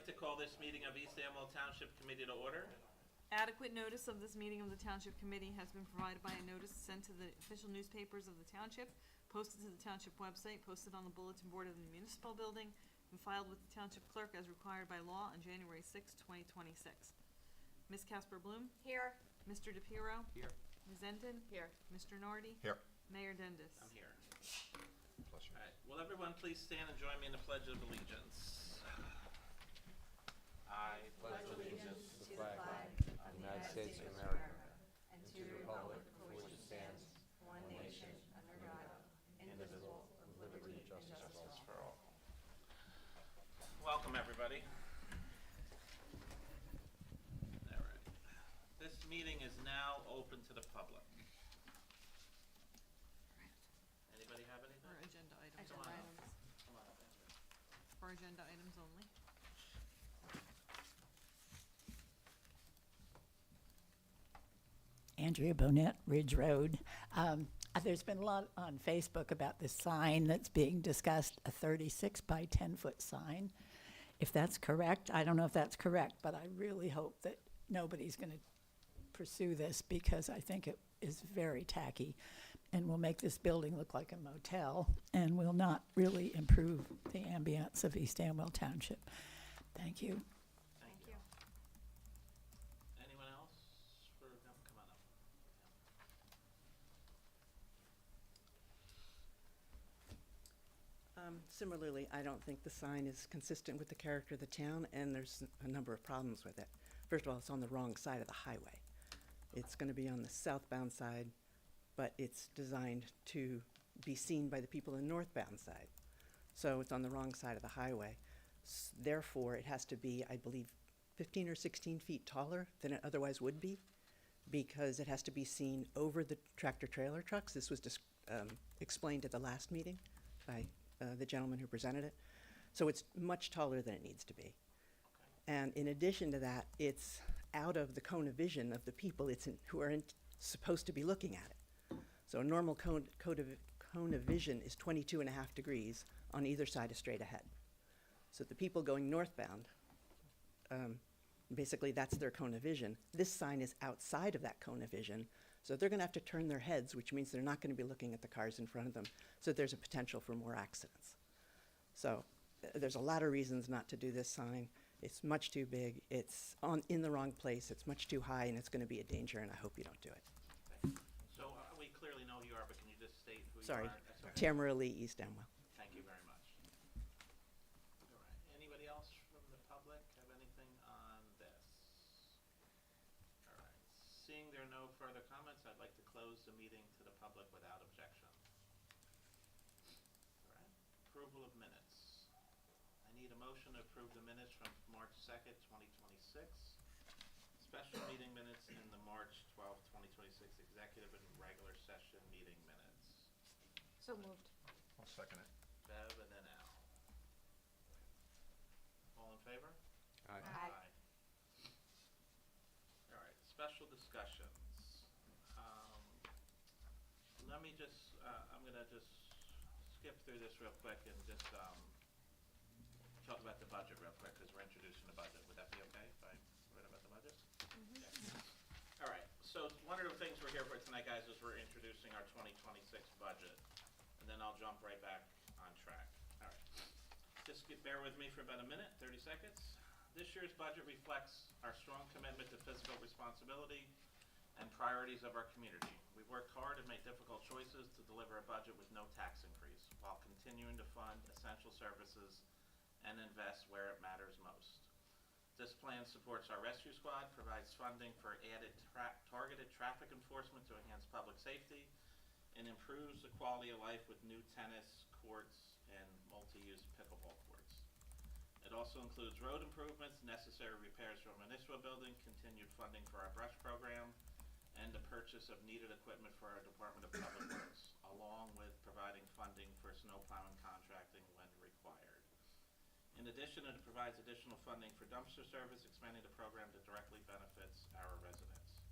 to call this meeting of East Amwell Township Committee to order. Adequate notice of this meeting of the Township Committee has been provided by a notice sent to the official newspapers of the Township, posted to the Township website, posted on the bulletin board of the municipal building, and filed with the Township Clerk as required by law on January 6, 2026. Ms. Casper Bloom? Here. Mr. DePiero? Here. Ms. Enton? Here. Mr. Nardi? Here. Mayor Dendis? I'm here. Bless you. All right, will everyone please stand and join me in the Pledge of Allegiance? I pledge allegiance to the flag of the United States of America and to the republic for which it stands, one nation, under God, indivisible, with liberty and justice for all. welcome everybody. All right. This meeting is now open to the public. Anybody have anything? For agenda items. Come on up. only. Come on up, Andrew. For agenda items only. Andrea Bonnet, Ridge Road. There's been a lot on Facebook about this sign that's being discussed, a 36 by 10-foot sign. If that's correct, I don't know if that's correct, but I really hope that nobody's going to pursue this because I think it is very tacky and will make this building look like a motel and will not really improve the ambience of East Amwell Township. Thank you. Thank you. Anyone else? No, come on up. Similarly, I don't think the sign is consistent with the character of the town, and there's a number of problems with it. First of all, it's on the wrong side of the highway. It's going to be on the southbound side, but it's designed to be seen by the people on the northbound side. So it's on the wrong side of the highway. Therefore, it has to be, I believe, 15 or 16 feet taller than it otherwise would be, because it has to be seen over the tractor-trailer trucks. This was explained at the last meeting by the gentleman who presented it. So it's much taller than it needs to be. And in addition to that, it's out of the cone of vision of the people who are supposed to be looking at it. So a normal cone of vision is 22.5 degrees on either side of straight ahead. So the people going northbound, basically that's their cone of vision. This sign is outside of that cone of vision, so they're going to have to turn their heads, which means they're not going to be looking at the cars in front of them. So there's a potential for more accidents. So there's a lot of reasons not to do this sign. It's much too big. It's in the wrong place. It's much too high, and it's going to be a danger, and I hope you don't do it. So we clearly know who you are, but can you just state who Sorry. you are? That's okay. Tamara Lee, East Amwell. Thank you very much. All right. Anybody else from the public have anything on this? All right. Seeing there are no further comments, I'd like to close the meeting to the public without objection. All right. Approval of minutes. I need a motion to approve the minutes from March 2nd, 2026. Special meeting minutes in the March 12th, 2026 executive and regular session meeting minutes. So moved. I'll second it. Bev and then Al. All in favor? Aye. Aye. All right, special discussions. Let me just, I'm gonna just skip through this real quick and just talk about the budget real quick because we're introducing the budget. Would that be okay if I read about the budget? Okay. All right, so one of the things we're here for tonight, guys, is we're introducing our 2026 budget. And then I'll jump right back on track. All right. Just bear with me for about a minute, 30 seconds. This year's budget reflects our strong commitment to fiscal responsibility and priorities of our community. We've worked hard and made difficult choices to deliver a budget with no tax increase while continuing to fund essential services and invest where it matters most. This plan supports our rescue squad, provides funding for added targeted traffic enforcement to enhance public safety, and improves the quality of life with new tennis courts and multi-use pickleball courts. It also includes road improvements, necessary repairs to our municipal building, continued funding for our brush program, and the purchase of needed equipment for our Department of Public Works, along with providing funding for snow plowing contracting when required. In addition, it provides additional funding for dumpster service, expanding the program that directly benefits our residents.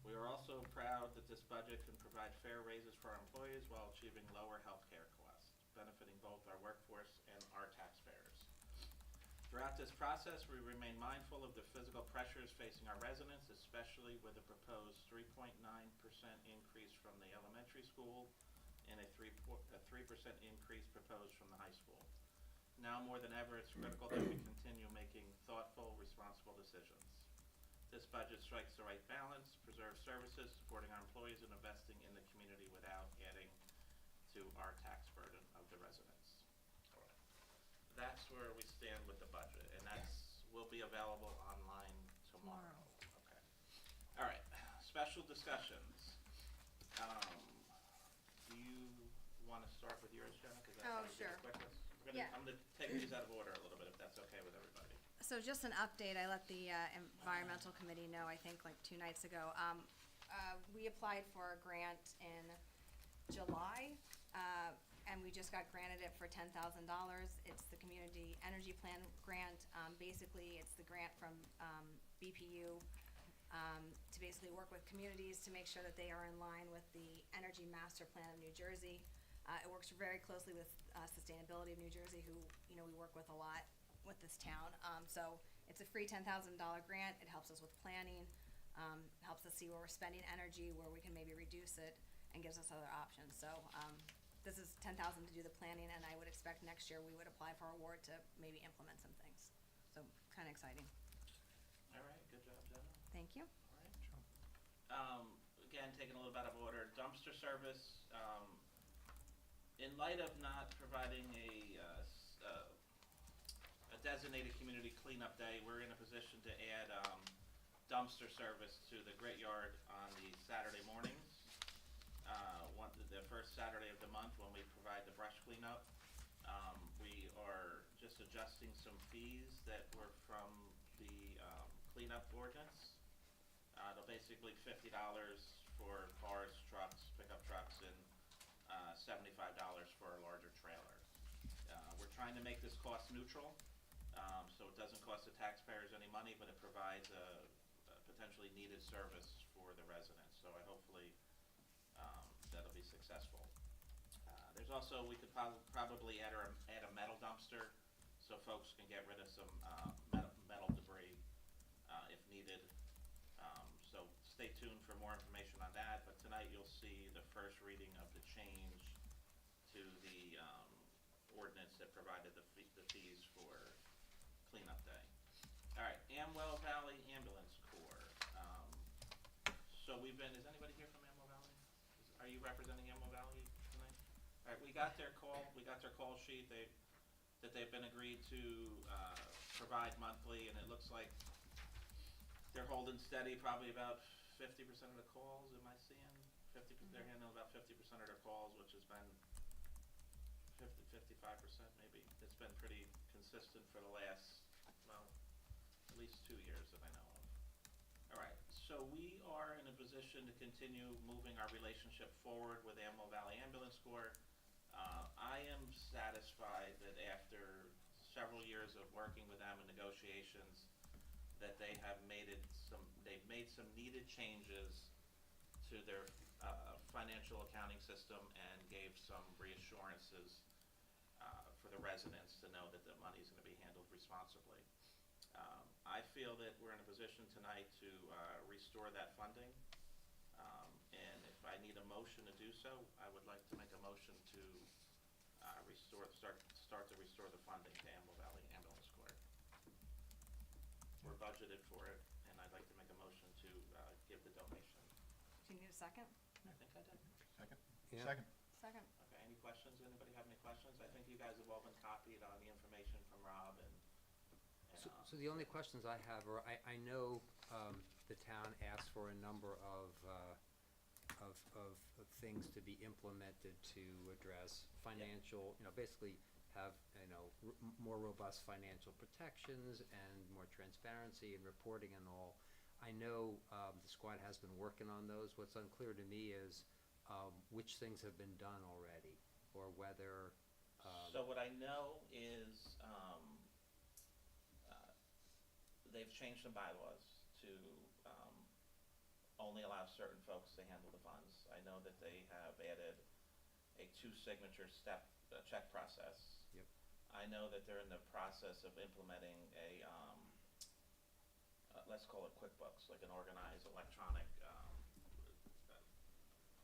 We are also proud that this budget can provide fair raises for our employees while achieving lower health care costs, benefiting both our workforce and our taxpayers. Throughout this process, we remain mindful of the physical pressures facing our residents, especially with the proposed 3.9% increase from the elementary school and a 3% increase proposed from the high school. Now more than ever, it's critical that we continue making thoughtful, responsible decisions. This budget strikes the right balance, preserves services, supporting our employees, and investing in the community without adding to our tax burden of the residents. That's where we stand with the budget, and will be available online tomorrow. Okay. All right, special discussions. Do you want to start with yours, Jenna? 'Cause that's Oh, probably the sure. quickest. Yeah. I'm gonna take these out of order a little bit, if that's okay with everybody. So just an update, I let the environmental committee know, I think like 2 nights ago. We applied for a grant in July, and we just got granted it for $10,000. It's the Community Energy Plan grant. Basically, it's the grant from BPU to basically work with communities to make sure that they are in line with the Energy Master Plan of New Jersey. It works very closely with Sustainability of New Jersey, who, you know, we work with a lot with this town. So it's a free $10,000 grant. It helps us with planning, helps us see where we're spending energy, where we can maybe reduce it, and gives us other options. So this is $10,000 to do the planning, and I would expect next year we would apply for award to maybe implement some things. So kind of exciting. All right, good job, Jenna. Thank you. All right. Again, taking a little bit out of order, dumpster service. In light of not providing a designated community cleanup day, we're in a position to add dumpster service to the Grit Yard on the Saturday mornings. The first Saturday of the month when we provide the brush cleanup. We are just adjusting some fees that were from the cleanup ordinance. They'll basically $50 for cars, trucks, pickup trucks, and $75 for a larger trailer. We're trying to make this cost neutral, so it doesn't cost the taxpayers any money, but it provides a potentially needed service for the residents. So hopefully that'll be successful. There's also, we could probably add a metal dumpster so folks can get rid of some metal debris if needed. So stay tuned for more information on that, but tonight you'll see the first reading of the change to the ordinance that provided the fees for cleanup day. All right, Amwell Valley Ambulance Corps. So we've been, is anybody here from Amwell Valley? Are you representing Amwell Valley tonight? All right, we got their call sheet. That they've been agreed to provide monthly, and it looks like they're holding steady, probably about 50% of the calls, am I seeing? They're handling about 50% of their calls, which has been 55% maybe. It's been pretty consistent for the last, well, at least 2 years that I know of. All right, so we are in a position to continue moving our relationship forward with Amwell Valley Ambulance Corps. I am satisfied that after several years of working with them in negotiations, that they've made some needed changes to their financial accounting system and gave some reassurances for the residents to know that the money's going to be handled responsibly. I feel that we're in a position tonight to restore that funding, and if I need a motion to do so, I would like to make a motion to start to restore the funding to Amwell Valley Ambulance Corps. We're budgeted for it, and I'd like to make a motion to give the donation. Do you need a second? I think I did. Second? Yeah. Second. Second. Okay, any questions? Anybody have any questions? I think you guys have all been copied on the information from Rob and So the only questions I have are, I know the town asked for a number of things to be implemented to address financial, basically have, more robust financial protections and more transparency and reporting and all. I know the squad has been working on those. What's unclear to me is which things have been done already, or whether. So what I know is they've changed the bylaws to only allow certain folks to handle the funds. I know that they have added a 2-signature step check process. Yep. I know that they're in the process of implementing a, let's call it QuickBooks, like an organized electronic,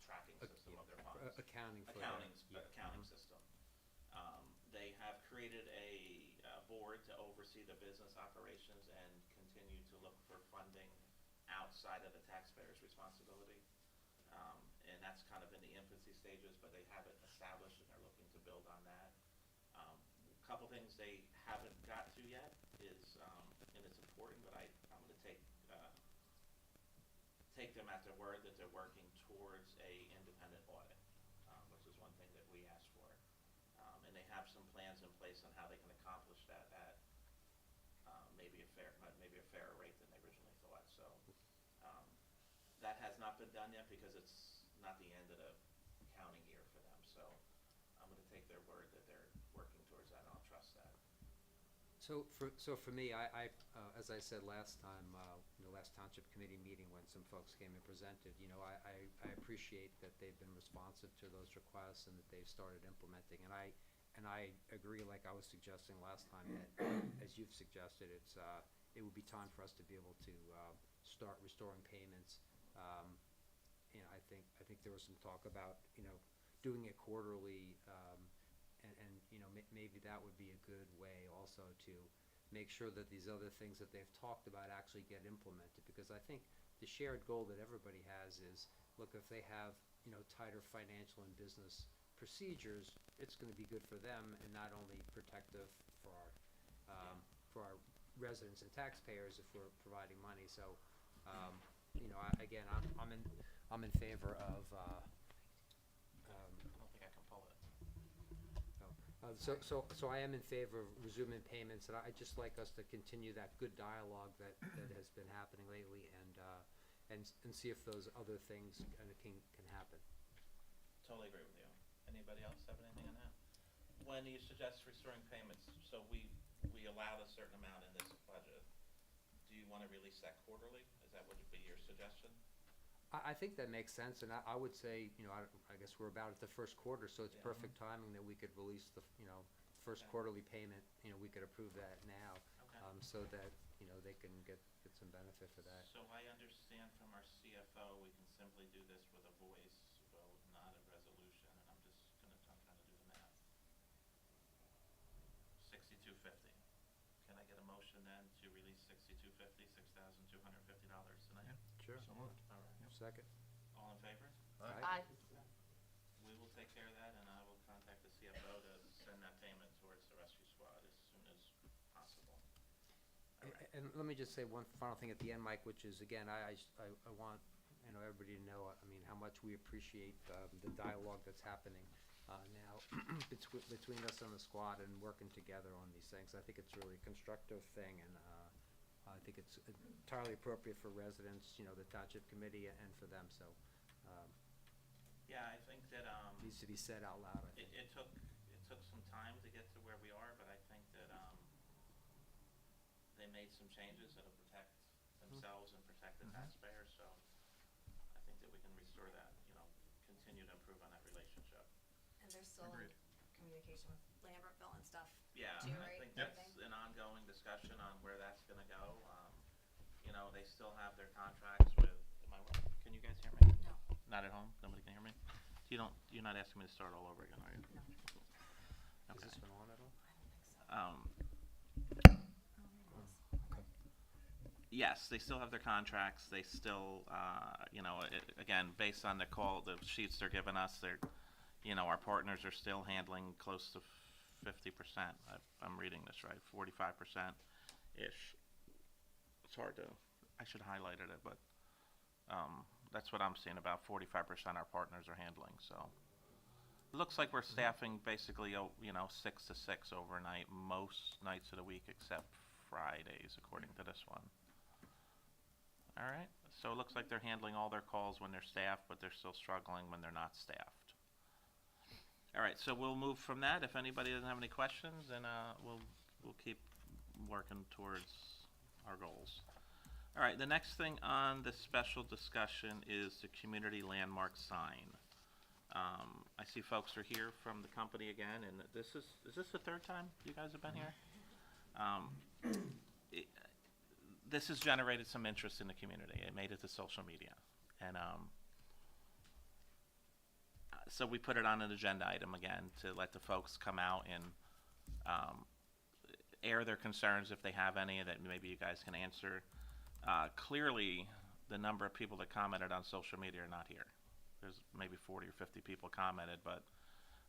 tracking system of their funds. Accounting for. Accounting system. They have created a board to oversee the business operations and continue to look for funding outside of the taxpayer's responsibility. And that's kind of in the infancy stages, but they have it established and they're looking to build on that. A couple things they haven't got to yet is, and it's important, but I'm going to take them at their word that they're working towards a independent audit, which is one thing that we asked for. And they have some plans in place on how they can accomplish that at maybe a fairer rate than they originally thought. So that has not been done yet because it's not the end of the accounting year for them. So I'm going to take their word that they're working towards that, and I'll trust that. So for me, as I said last time, the last township committee meeting when some folks came and presented, I appreciate that they've been responsive to those requests and that they've started implementing. And I agree, like I was suggesting last time, that as you've suggested, it would be time for us to be able to start restoring payments. I think there was some talk about doing it quarterly. And maybe that would be a good way also to make sure that these other things that they've talked about actually get implemented. Because I think the shared goal that everybody has is, look, if they have tighter financial and business procedures, it's going to be good for them and not only protective for our residents and taxpayers if we're providing money. So again, I'm in favor of. I don't think I can pull it. So I am in favor of resuming payments, and I'd just like us to continue that good dialogue that has been happening lately, and see if those other things can happen. Totally agree with you. Anybody else have anything on that? When you suggest restoring payments, so we allowed a certain amount in this budget. Do you want to release that quarterly? Is that would be your suggestion? I think that makes sense, and I would say, I guess we're about at the first quarter, so it's Yeah. perfect timing that we could release the, first Okay. quarterly payment. We could approve that now, Okay. so that they can get some benefit for that. So I understand from our CFO, we can simply do this with a voice vote, not a resolution, and I'm trying to do the math. $62.50. Can I get a motion then to release $62.50, $6,250 tonight? Sure. So moved. All right. Second. All in favor? Aye. We will take care of that, and I will contact the CFO to send that payment towards the rescue squad as soon as possible. All right. And let me just say one final thing at the end, Mike, which is, again, I want everybody to know, how much we appreciate the dialogue that's happening now between us and the squad and working together on these things. I think it's really a constructive thing, and I think it's entirely appropriate for residents, the township committee, and for them. So Yeah, I think that needs to be said out loud. I think. it took some time to get to where we are, but I think that they made some changes that'll protect themselves and protect the taxpayers. So I think that we can restore that, continue to improve on that relationship. And there's still Agreed. communication with Lambertville and stuff. Yeah, too, I right? think that's an ongoing discussion on where that's gonna go. They still have their contracts with, can you guys hear me? No. Not at home? Nobody can hear me? You're not asking me to start all over again, are you? No. Is this one on at all? I don't think so. Yes, they still have their contracts. They still, again, based on the sheets they're giving us, our partners are still handling close to 50%. I'm reading this right, 45%-ish. It's hard to, I should have highlighted it, but that's what I'm seeing, about 45% our partners are handling, so. It looks like we're staffing basically, 6 to 6 overnight, most nights of the week except Fridays, according to this one. All right, so it looks like they're handling all their calls when they're staffed, but they're still struggling when they're not staffed. All right, so we'll move from that. If anybody doesn't have any questions, then we'll keep working towards our goals. All right, the next thing on the special discussion is the community landmark sign. I see folks are here from the company again, and is this the third time you guys have been here? This has generated some interest in the community. It made it to social media. And so we put it on an agenda item again to let the folks come out and air their concerns if they have any that maybe you guys can answer. Clearly, the number of people that commented on social media are not here. There's maybe 40 or 50 people commented, but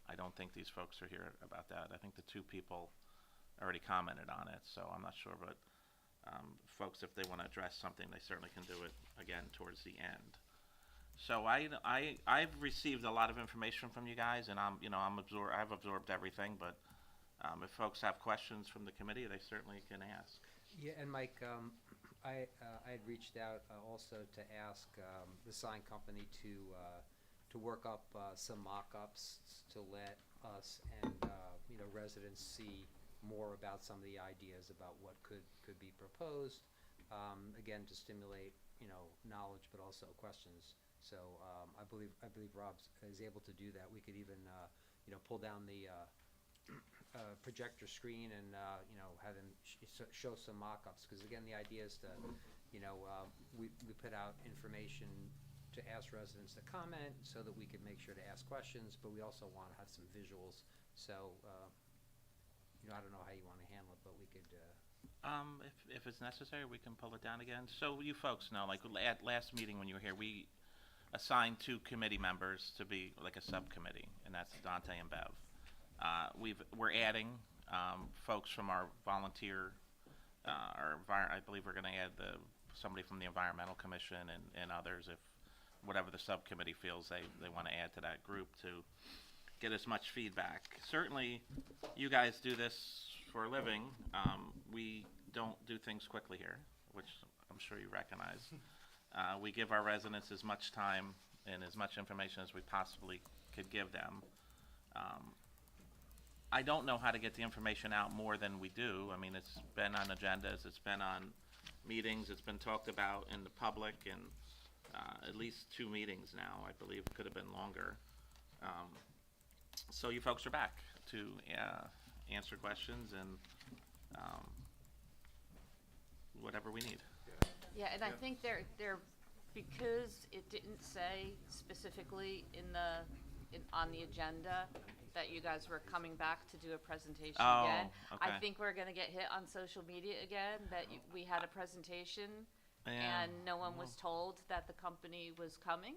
I don't think these folks are here about that. I think the 2 people already commented on it, so I'm not sure, but folks, if they want to address something, they certainly can do it again towards the end. So I've received a lot of information from you guys, and I've absorbed everything, but if folks have questions from the committee, they certainly can ask. Yeah, and Mike, I had reached out also to ask the sign company to work up some mock-ups to let us and residents see more about some of the ideas about what could be proposed. Again, to stimulate knowledge, but also questions. So I believe Rob is able to do that. We could even pull down the projector screen and have him show some mock-ups, because again, the idea is to we put out information to ask residents to comment so that we could make sure to ask questions, but we also want to have some visuals. So I don't know how you want to handle it, but we could If it's necessary, we can pull it down again. So you folks know, like at last meeting when you were here, we assigned 2 committee members to be like a subcommittee, and that's Dante and Bev. We're adding folks from our volunteer, I believe we're going to add somebody from the Environmental Commission and others, if whatever the subcommittee feels they want to add to that group to get as much feedback. Certainly, you guys do this for a living. We don't do things quickly here, which I'm sure you recognize. We give our residents as much time and as much information as we possibly could give them. I don't know how to get the information out more than we do. I mean, it's been on agendas, it's been on meetings, it's been talked about in the public, and at least 2 meetings now, I believe. Could have been longer. So you folks are back to answer questions and whatever we need. Yeah, and I think they're because it didn't say specifically on the agenda that you guys were coming back to do a presentation again. Okay. I think we're gonna get hit on social media again that we had a presentation Yeah. and no one was told that the company was coming.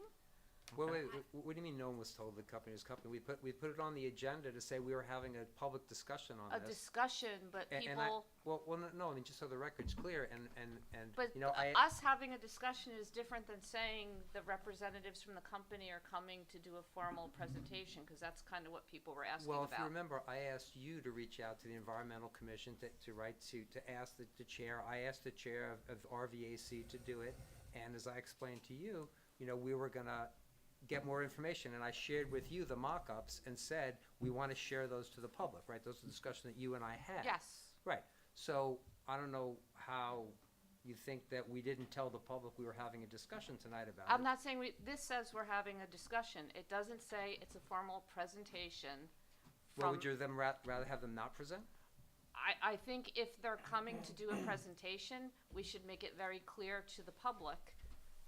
Well, wait, what do you mean no one was told the company was coming? We put it on the agenda to say we were having a public discussion on A this. discussion, but And people, no, I mean, just so the record's clear, and but us having a discussion is different than saying the representatives from the company are coming to do a formal presentation, because that's kind of what people were asking well, about. if you remember, I asked you to reach out to the Environmental Commission to ask the chair. I asked the chair of RVAC to do it, and as I explained to you, we were gonna get more information, and I shared with you the mock-ups and said we want to share those to the public, right? Those are the discussions that you and I had. Yes. Right. So I don't know how you think that we didn't tell the public we were having a discussion tonight about it. I'm not saying this says we're having a discussion. It doesn't say it's a formal presentation Well, from, would you then rather have them not present? I think if they're coming to do a presentation, we should make it very clear to the public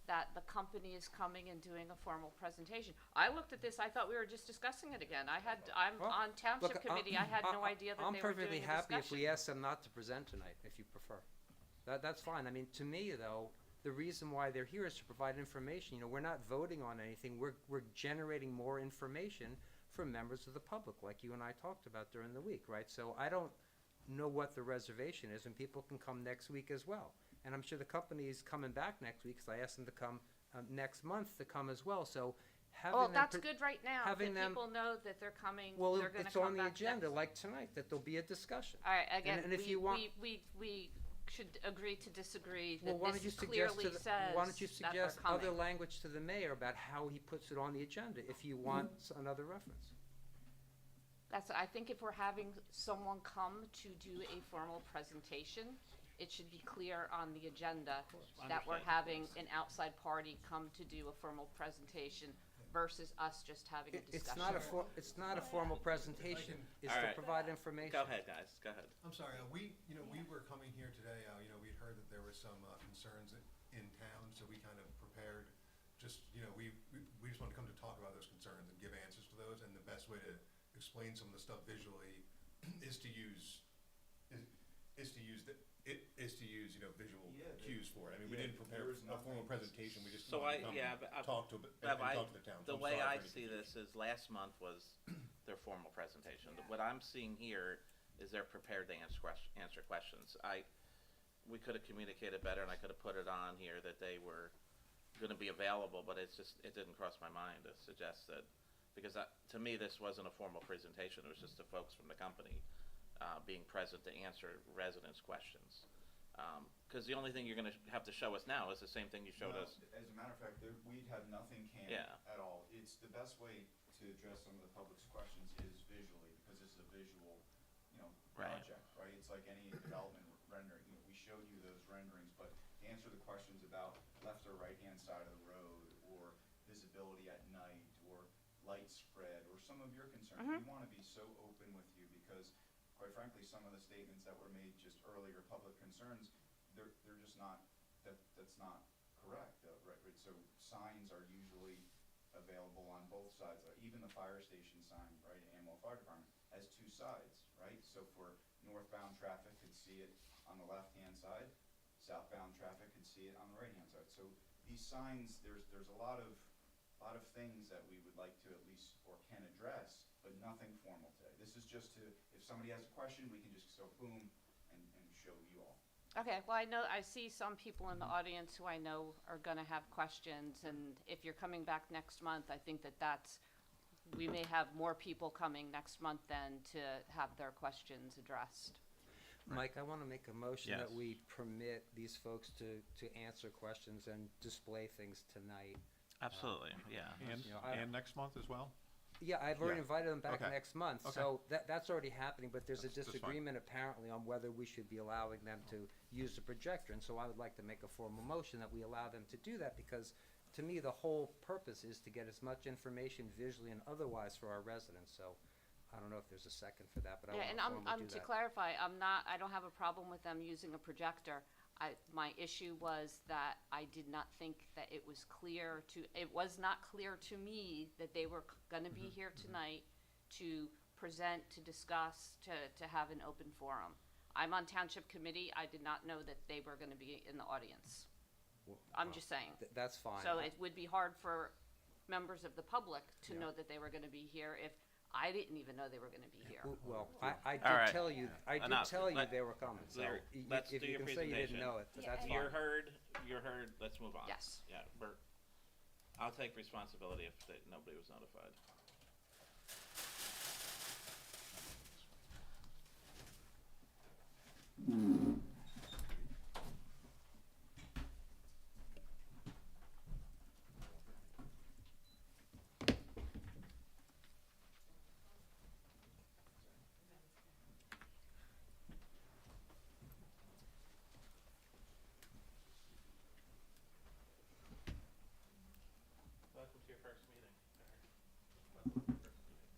that the company is coming and doing a formal presentation. I looked at this, I thought we were just discussing it again. I'm Well, on Township Look, Committee, I had no idea that I'm they were perfectly doing a happy if discussion. we ask them not to present tonight, if you prefer. That's fine. I mean, to me, though, the reason why they're here is to provide information. We're not voting on anything. We're generating more information for members of the public, like you and I talked about during the week, right? So I don't know what the reservation is, and people can come next week as well. And I'm sure the company is coming back next week, because I asked them to come next month to come as well. So having Well, them that's good right now, that having them- people know that they're coming, well, they're gonna it's come on the back agenda, next- like tonight, that there'll be a discussion. All right, again, and if you want- we should agree to disagree, Well, that why don't you this suggest clearly to says why don't you that they're suggest other coming. language to the mayor about how he puts it on the agenda, if you want another reference? I think if we're having someone come to do a formal presentation, it should be clear on the agenda that we're Understood. having an outside party come to do a formal presentation versus us just having a discussion. It's not a formal presentation, it's to Alright. provide information. Go ahead, guys, go ahead. I'm sorry, we were coming here today, we'd heard that there were some concerns in town, so we kind of prepared, just, we just wanted to come to talk about those concerns and give answers to those, and the best way to explain some of the stuff visually is to use, visual cues for it. I mean, we didn't prepare a formal presentation, we just So wanted to come but talk to, Bev, talk to the town. So the I'm way I sorry for any see confusion. this is last month was their formal presentation. Yeah. What I'm seeing here is they're prepared to answer questions. We could have communicated better, and I could have put it on here that they were gonna be available, but it didn't cross my mind to suggest that, because to me, this wasn't a formal presentation, it was just the folks from the company, being present to answer residents' questions. Cause the only thing you're gonna have to show us now is the same thing you showed No, us. As a matter of fact, we'd have nothing canned Yeah. at all. It's the best way to address some of the public's questions is visually, because this is a visual, Right. project, right? It's like any development rendering. We showed you those renderings, but to answer the questions about left or right-hand side of the road, or visibility at night, or light spread, or some of your concerns, we want to be so open with you because, quite frankly, some of the statements that were made just earlier, public concerns, they're just not, that's not correct, right? So signs are usually available on both sides, even the fire station sign, right, Amwell Fire Department, has two sides, right? So for northbound traffic could see it on the left-hand side, southbound traffic could see it on the right-hand side. So these signs, there's a lot of things that we would like to at least, or can address, but nothing formal today. This is just to, if somebody has a question, we can just go boom and show you all. Okay, well, I see some people in the audience who I know are gonna have questions, and if you're coming back next month, I think we may have more people coming next month then to have their questions addressed. Mike, I wanna make a motion that Yes. we permit these folks to answer questions and display things tonight. Absolutely, yeah. And next month as well? Yeah, I've already Yeah. invited them back Okay. next month, Okay. so that's already happening, but there's a That's fine. disagreement apparently on whether we should be allowing them to use the projector, and so I would like to make a formal motion that we allow them to do that, because to me, the whole purpose is to get as much information visually and otherwise for our residents, so I don't know if there's a second for that, but I Yeah, wanna and formally do to that. clarify, I don't have a problem with them using a projector. My issue was that I did not think that it was not clear to me that they were gonna be here tonight to present, to discuss, to have an open forum. I'm on Township Committee, I did not know that they were gonna be in the audience. I'm just saying. That's fine. So it would be hard for members of the public to know that they were gonna be here if I didn't even know they were gonna be here. Well, I All right. did tell you, Enough. they were coming, so Larry, y- let's if do you your can say you didn't presentation. know it, but Yeah, that's and- fine. You're heard, let's move on. Yes. Yeah, Bert, I'll take responsibility if nobody was notified. Welcome to your first meeting. Welcome to your first meeting.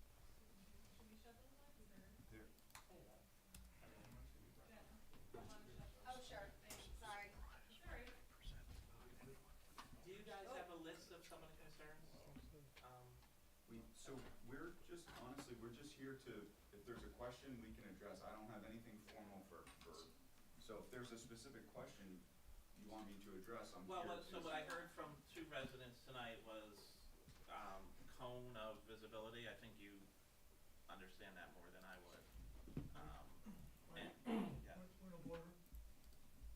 Oh, sure, sorry. Do you guys have a list of some of the concerns? We're just here to, if there's a question, we can address. I don't have anything formal so if there's a specific question you want me to address, I'm here to. So what I heard from two residents tonight was, cone of visibility. I think you understand that more than I would. Yeah. Point of order,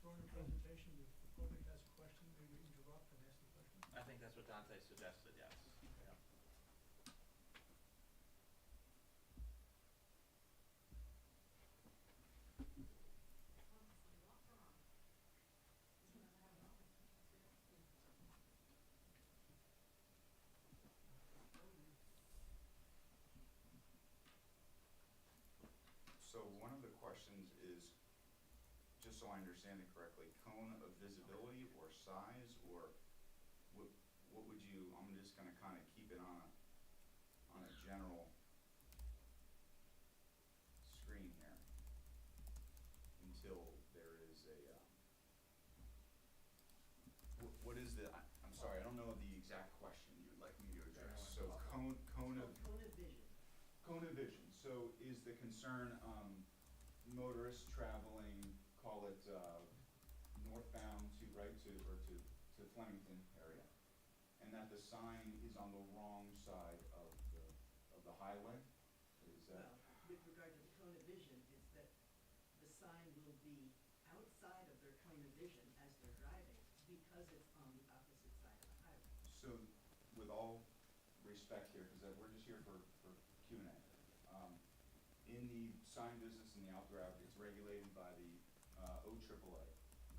during the presentation, if the public has a question, maybe interrupt and ask the question. I think that's what Dante suggested, yes. Yeah. So one of the questions is, just so I understand it correctly, cone of visibility or size, or what would you, I'm just gonna kinda keep it on a general screen here until there is a, what is the, I'm sorry, I don't know the exact question you'd like me to address. So Kona vision. So is the concern, motorists traveling, call it, northbound to, right, to Flemington area, and that the sign is on the wrong side of the highway? Is that? Well, with regard to the cone of vision, is that the sign will be outside of their cone of vision as they're driving because it's on the opposite side of the highway. So, with all respect here, because we're just here for Q&A, in the sign business in the outdoor it's regulated by the OAAA,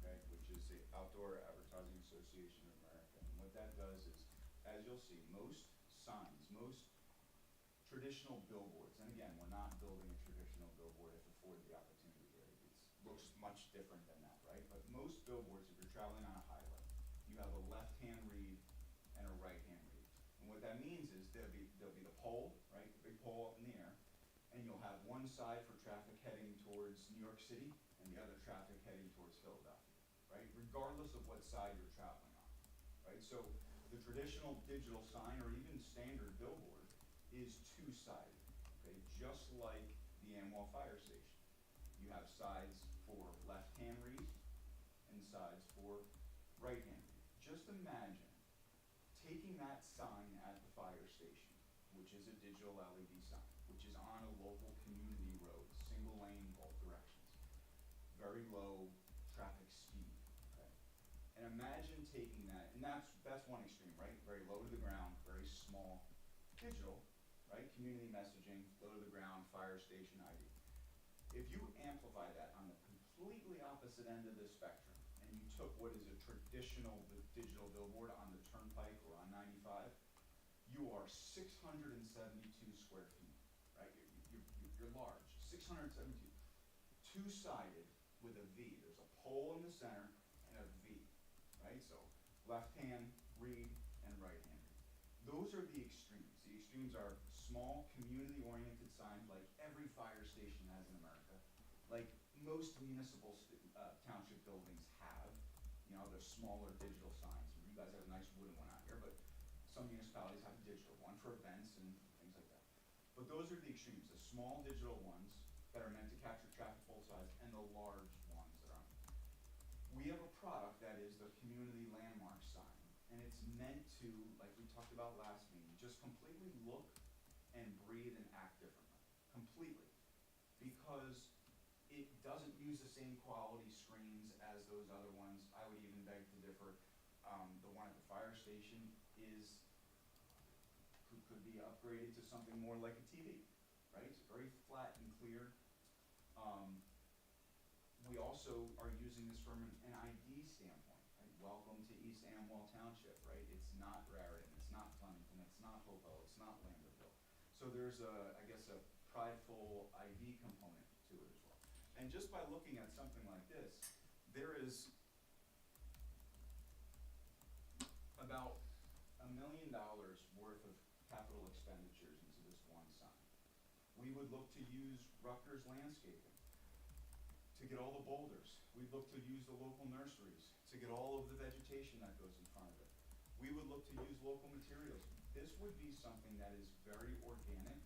okay, which is the Outdoor Advertising Association of America. And what that does is, as you'll see, most signs, most traditional billboards, and again, we're not building a traditional billboard if afforded the opportunity, right? It looks much different than that, right? But most billboards, if you're traveling on a highway, you have a left-hand read and a right-hand read. And what that means is there'll be the pole, right, the big pole up in the air, and you'll have one side for traffic heading towards New York City and the other traffic heading towards Philadelphia, right? Regardless of what side you're traveling on, right? So the traditional digital sign or even standard billboard is two-sided, okay? Just like the Amwell Fire Station. You have sides for left-hand read and sides for right-hand read. Just imagine taking that sign at the fire station, which is a digital LED sign, which is on a local community road, single lane, both directions, very low traffic speed, okay? And imagine taking that, and that's one extreme, right? Very low to the ground, very small, digital, right? Community messaging, low to the ground, fire station ID. If you amplify that on the completely opposite end of the spectrum, and you took what is a traditional digital billboard on the turnpike or on 95, you are 672 square feet, right? You're large, 672. Two-sided with a V. There's a pole in the center and a V, right? So left hand read and right hand read. Those are the extremes. The extremes are small, community-oriented signs like every fire station has in America, like most municipal township buildings have. You know, they're smaller digital signs. You guys have a nice wooden one out here, but some municipalities have a digital one for events and things like that. But those are the extremes, the small digital ones that are meant to capture traffic both sides and the large ones that aren't. We have a product that is the community landmark sign, and it's meant to, like we talked about last meeting, just completely look and breathe and act differently, completely, because it doesn't use the same quality screens as those other ones. I would even beg to differ. The one at the fire station could be upgraded to something more like a TV, right? It's very flat and clear. We also are using this from an ID standpoint, right? Welcome to East Amwell Township, right? It's not Raritan, it's not Flemington, it's not Hopewell, it's not Lambertville. So there's I guess a prideful ID component to it as well. And just by looking at something like this, there is about $1 million worth of capital expenditures into this one sign. We would look to use Rutgers Landscaping to get all the boulders. We'd look to use the local nurseries to get all of the vegetation that goes in front of it. We would look to use local materials. This would be something that is very organic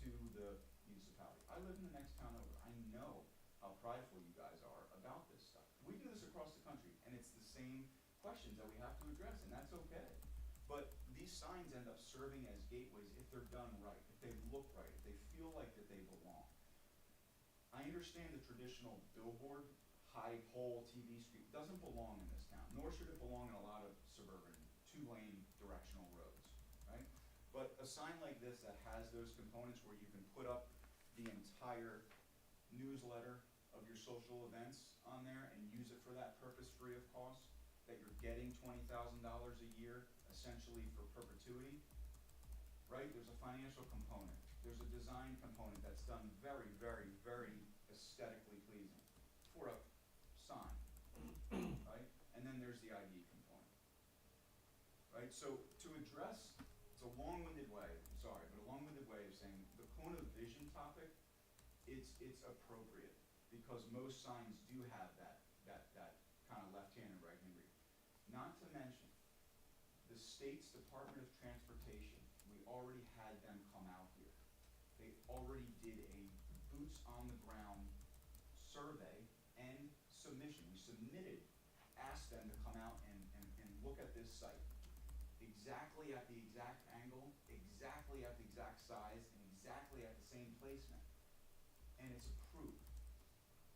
to the municipality. I live in the next town over. I know how prideful you guys are about this stuff. We do this across the country, and it's the same questions that we have to address, and that's okay. But these signs end up serving as gateways if they're done right, if they look right, if they feel like that they belong. I understand the traditional billboard, high pole TV screen doesn't belong in this town, nor should it belong in a lot of suburban, two-lane directional roads, right? But a sign like this that has those components where you can put up the entire newsletter of your social events on there and use it for that purpose free of cost, that you're getting $20,000 a year essentially for perpetuity, right? There's a financial component. There's a design component that's done very, very, very aesthetically pleasing for a sign, right? And then there's the ID component, right? right? So to address, it's a long-winded way, I'm sorry, but a long-winded way of saying the cone of vision topic, it's appropriate because most signs do have that kind of left-hand and right-hand read. Not to mention, the state's Department of Transportation, we already had them come out here. They already did a boots-on-the-ground survey and submission. We submitted, asked them to come out and look at this site. Exactly at the exact angle, exactly at the exact size, and exactly at the same placement. And it's approved.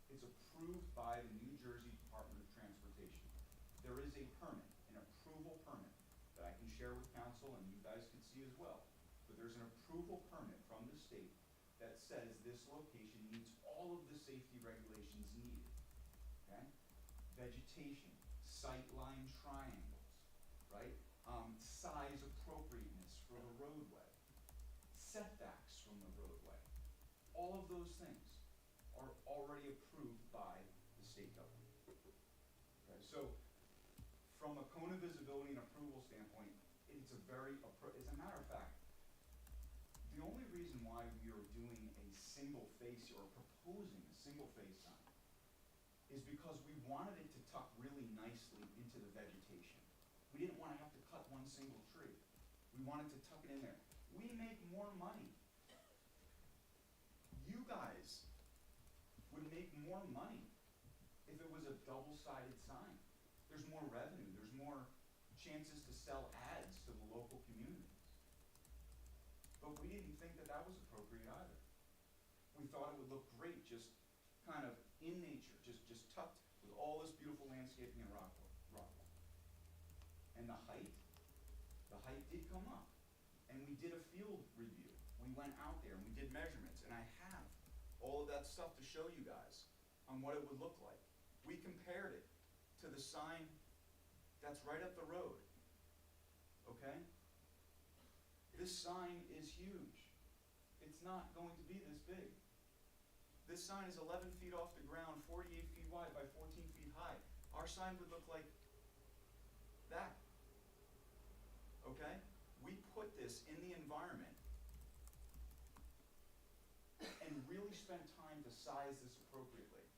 It's approved by the New Jersey Department of Transportation. There is a permit, an approval permit, that I can share with council and you guys can see as well. But there's an approval permit from the state that says this location meets all of the safety regulations needed, okay? Vegetation, sightline triangles, right? Size appropriateness for the roadway, setbacks from the roadway. All of those things are already approved by the state government. Okay, so from a cone of visibility and approval standpoint, it's a very, as a matter of fact, the only reason why we are doing a single face or proposing a single face sign is because we wanted it to tuck really nicely into the vegetation. We didn't want to have to cut one single tree. We wanted to tuck it in there. We make more money. You guys would make more money if it was a double-sided sign. There's more revenue. There's more chances to sell ads to the local communities. But we didn't think that that was appropriate either. We thought it would look great just kind of in nature, just tucked with all this beautiful landscaping and rock. And the height did come up. And we did a field review. We went out there and we did measurements. And I have all of that stuff to show you guys on what it would look like. We compared it to the sign that's right up the road. Okay? This sign is huge. It's not going to be this big. This sign is 11 feet off the ground, 48 feet wide by 14 feet high. Our sign would look like that. Okay? We put this in the environment and really spent time to size this appropriately.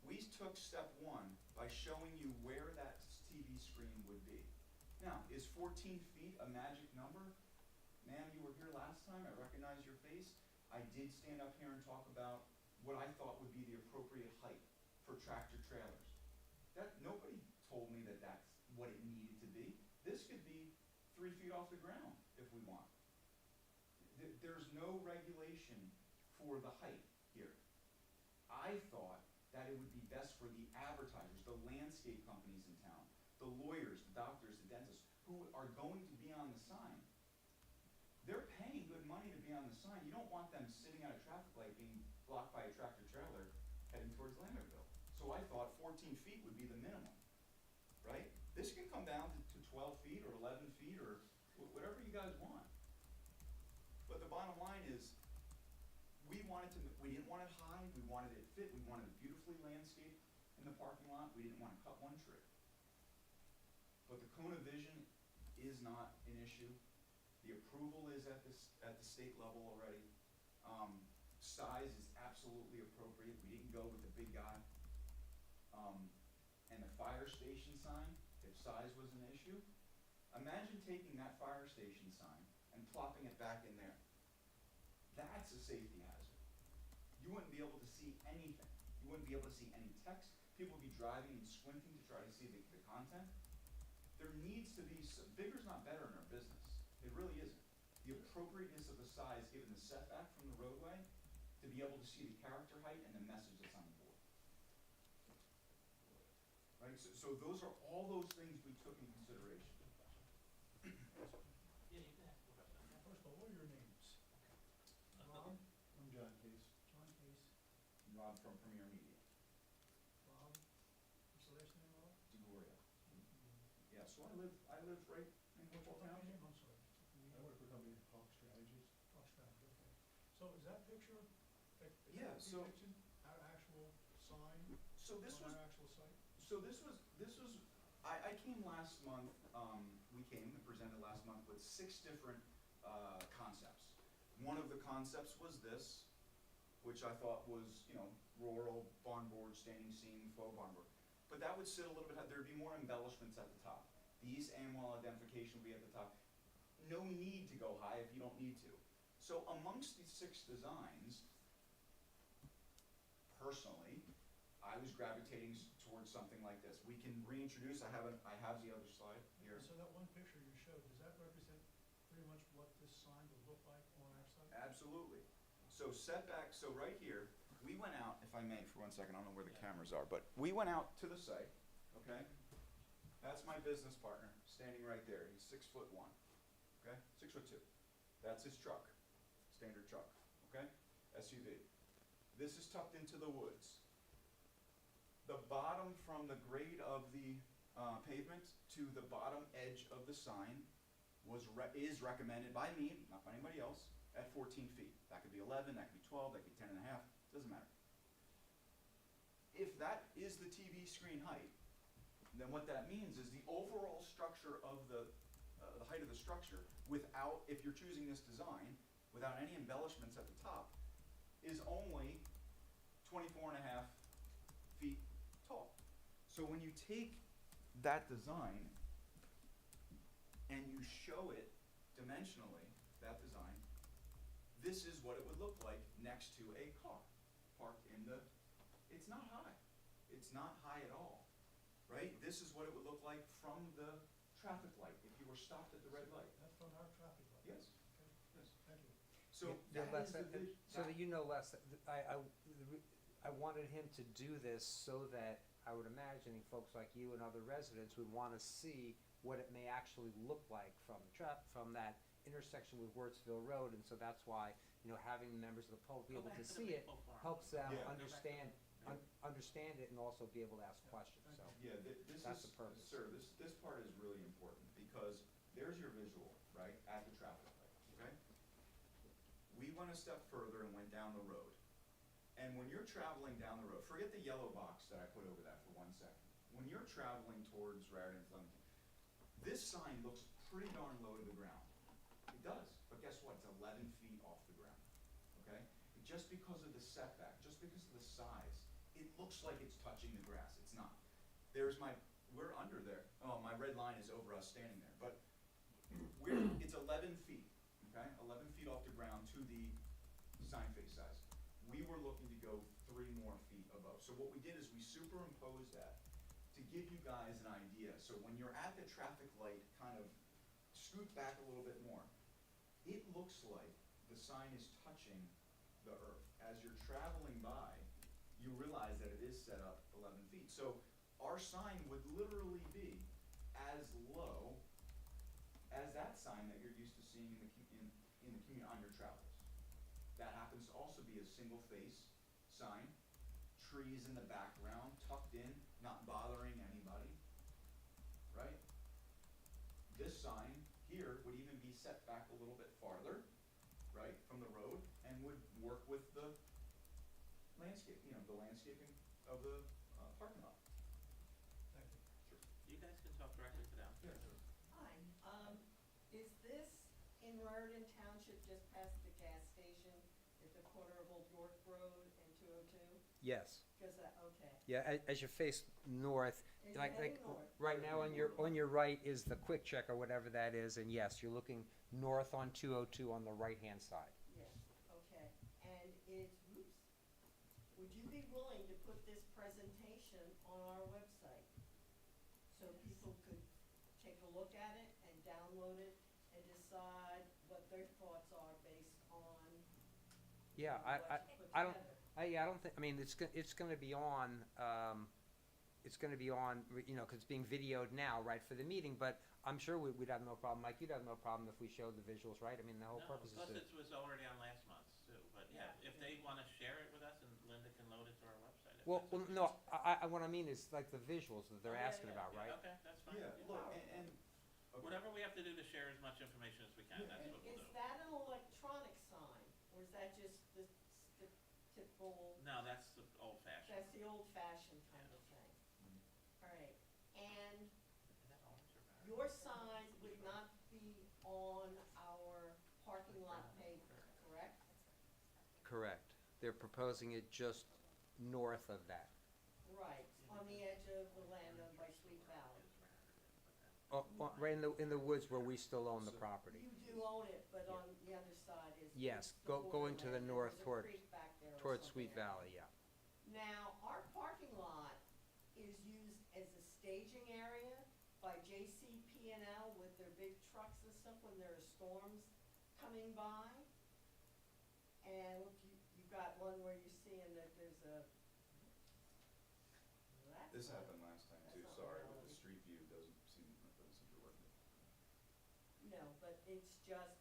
We took step one by showing you where that TV screen would be. Now, is 14 feet a magic number? Ma'am, you were here last time. I recognize your face. I did stand up here and talk about what I thought would be the appropriate height for tractor trailers. Nobody told me that that's what it needed to be. This could be 3 feet off the ground if we want. There's no regulation for the height here. I thought that it would be best for the advertisers, the landscape companies in town, the lawyers, the doctors, the dentists, who are going to be on the sign. They're paying good money to be on the sign. You don't want them sitting at a traffic light being blocked by a tractor trailer heading towards Lambertville. So I thought 14 feet would be the minimum, right? This can come down to 12 feet or 11 feet or whatever you guys want. But the bottom line is, we didn't want it high, we wanted it fit, we wanted it beautifully landscaped in the parking lot, we didn't want to cut one tree. But the cone of vision is not an issue. The approval is at the state level already. Size is absolutely appropriate. We didn't go with the big guy. And the fire station sign, if size was an issue, imagine taking that fire station sign and plopping it back in there. That's a safety hazard. You wouldn't be able to see anything. You wouldn't be able to see any text. People would be driving and squinting to try to see the content. There needs to be bigger's not better in our business. It really isn't. The appropriateness of the size, given the setback from the roadway, to be able to see the character height and the message that's on the board. Right? So those are all those things we took in consideration. Yeah, you can ask a question. First of all, what are your names? Rob? I'm John Case. John Case. Rob from Premier Media. Rob? What's the last name, Rob? DeGoria. Yeah, so I live right in Hopewell Township. I'm sorry. I work for a company called Strategies. Oh, Stratford, okay. So is that picture, Yeah, so- depicted our actual sign So this on was our actual site? So this was, I came last month, we came and presented last month with 6 different concepts. One of the concepts was this, which I thought was, you know, rural barn board, standing seam, faux barn board. But that would sit a little bit, there'd be more embellishments at the top. The east and wall identification would be at the top. No need to go high if you don't need to. So amongst these 6 designs, personally, I was gravitating towards something like this. We can reintroduce, I have the other slide here. So that one picture you showed, does that represent pretty much what this sign would look like on our site? Absolutely. So setback, so right here, we went out, if I may, for 1 second, I don't know where the cameras are, but we went out to the site, okay? That's my business partner, standing right there. He's 6'1", okay? 6'2". That's his truck, standard truck, okay? SUV. This is tucked into the woods. The bottom from the grade of the pavement to the bottom edge of the sign is recommended by me, not by anybody else, at 14 feet. That could be 11, that could be 12, that could be 10 and a half, doesn't matter. If that is the TV screen height, then what that means is the overall structure of the height of the structure, without, if you're choosing this design, without any embellishments at the top, is only 24 and a half feet tall. So when you take that design and you show it dimensionally, that design, this is what it would look like next to a car parked in the, it's not high. It's not high at all, right? This is what it would look like from the traffic light if you were stopped at the red light. That's from our traffic light? Yes, Okay, yes. thank you. So Yeah, that Les, is the so that you know, Les, I wanted him to do this so that I would imagine folks like you and other residents would want to see what it may actually look like from that intersection with Wurtsville Road, and so that's why, you know, having members of the public be Go able back to to the see it maple farm. helps them Yeah. understand it and also be able to ask questions, so. Yeah, this That's is, the purpose. sir, this part is really important, because there's your visual, right, at the traffic light, okay? We went a step further and went down the road. And when you're traveling down the road, forget the yellow box that I put over that for 1 second. When you're traveling towards Raritan, Flemington, this sign looks pretty darn low to the ground. It does, but guess what? It's 11 feet off the ground, okay? Just because of the setback, just because of the size, it looks like it's touching the grass. It's not. We're under there. Oh, my red line is over us standing there, but it's 11 feet, okay? 11 feet off the ground to the sign face size. We were looking to go 3 more feet above. So what we did is we superimposed that to give you guys an idea. So when you're at the traffic light, kind of scoot back a little bit more. It looks like the sign is touching the earth. As you're traveling by, you realize that it is set up 11 feet. So our sign would literally be as low as that sign that you're used to seeing in the community on your travels. That happens to also be a single face sign, trees in the background, tucked in, not bothering anybody, right? This sign here would even be set back a little bit farther, right, from the road, and would work with the landscape, you know, the landscaping of the parking lot. Thank you. Sure. You guys can talk directly to them. Yeah, sure. Hi, is this in Raritan Township, just past the gas station at the corner of Old York Road and 202? Yes. Because, okay. Yeah, as you face north, And like you're heading north. right now on your right is the Quick Check or whatever that is, and yes, you're looking north on 202 on the right-hand side. Yes, okay. And would you be willing to put this presentation on our website? So people could take a look at it and download it and decide what their thoughts are based on Yeah, what you put I don't, together? I don't think, I mean, it's gonna be on, you know, 'cause it's being videoed now, right, for the meeting, but I'm sure we'd have no problem, Mike, you'd have no problem if we showed the visuals, right? I mean, the whole purpose is Plus to. it was already on last month's too, but yeah, Yeah. if they wanna share it with us and Linda can load it to our website. if Well, that's what no, what I mean is like the visuals that they're Oh, yeah, asking yeah, about, Yeah, right? okay, that's fine. Yeah, look, and okay. Whatever we have to do to share as much information as we can, Yeah, that's and what we'll do. Is that an electronic sign, or is that just the typical? No, that's the old fashioned. That's the old-fashioned kind of thing. Mhm. All right, and Is that orange or brown? your sign would would not be on our parking lot pavement, correct? Correct. They're proposing it just north of that. Right, on the edge of the land owned by Sweet Valley. Right in the woods where we still own the property. You do own it, but on the other side is. Yes, is the going to the borderland, and north there's a toward, creek back there or towards something Sweet like Valley, that. yeah. Now, our parking lot is used as a staging area by JCP&L with their big trucks and stuff when there are storms coming by. And look, you've got one where you're seeing that there's a. Well, that's This not- happened last time too, that's not sorry, but reality. the street view doesn't seem to work. No, but it's just,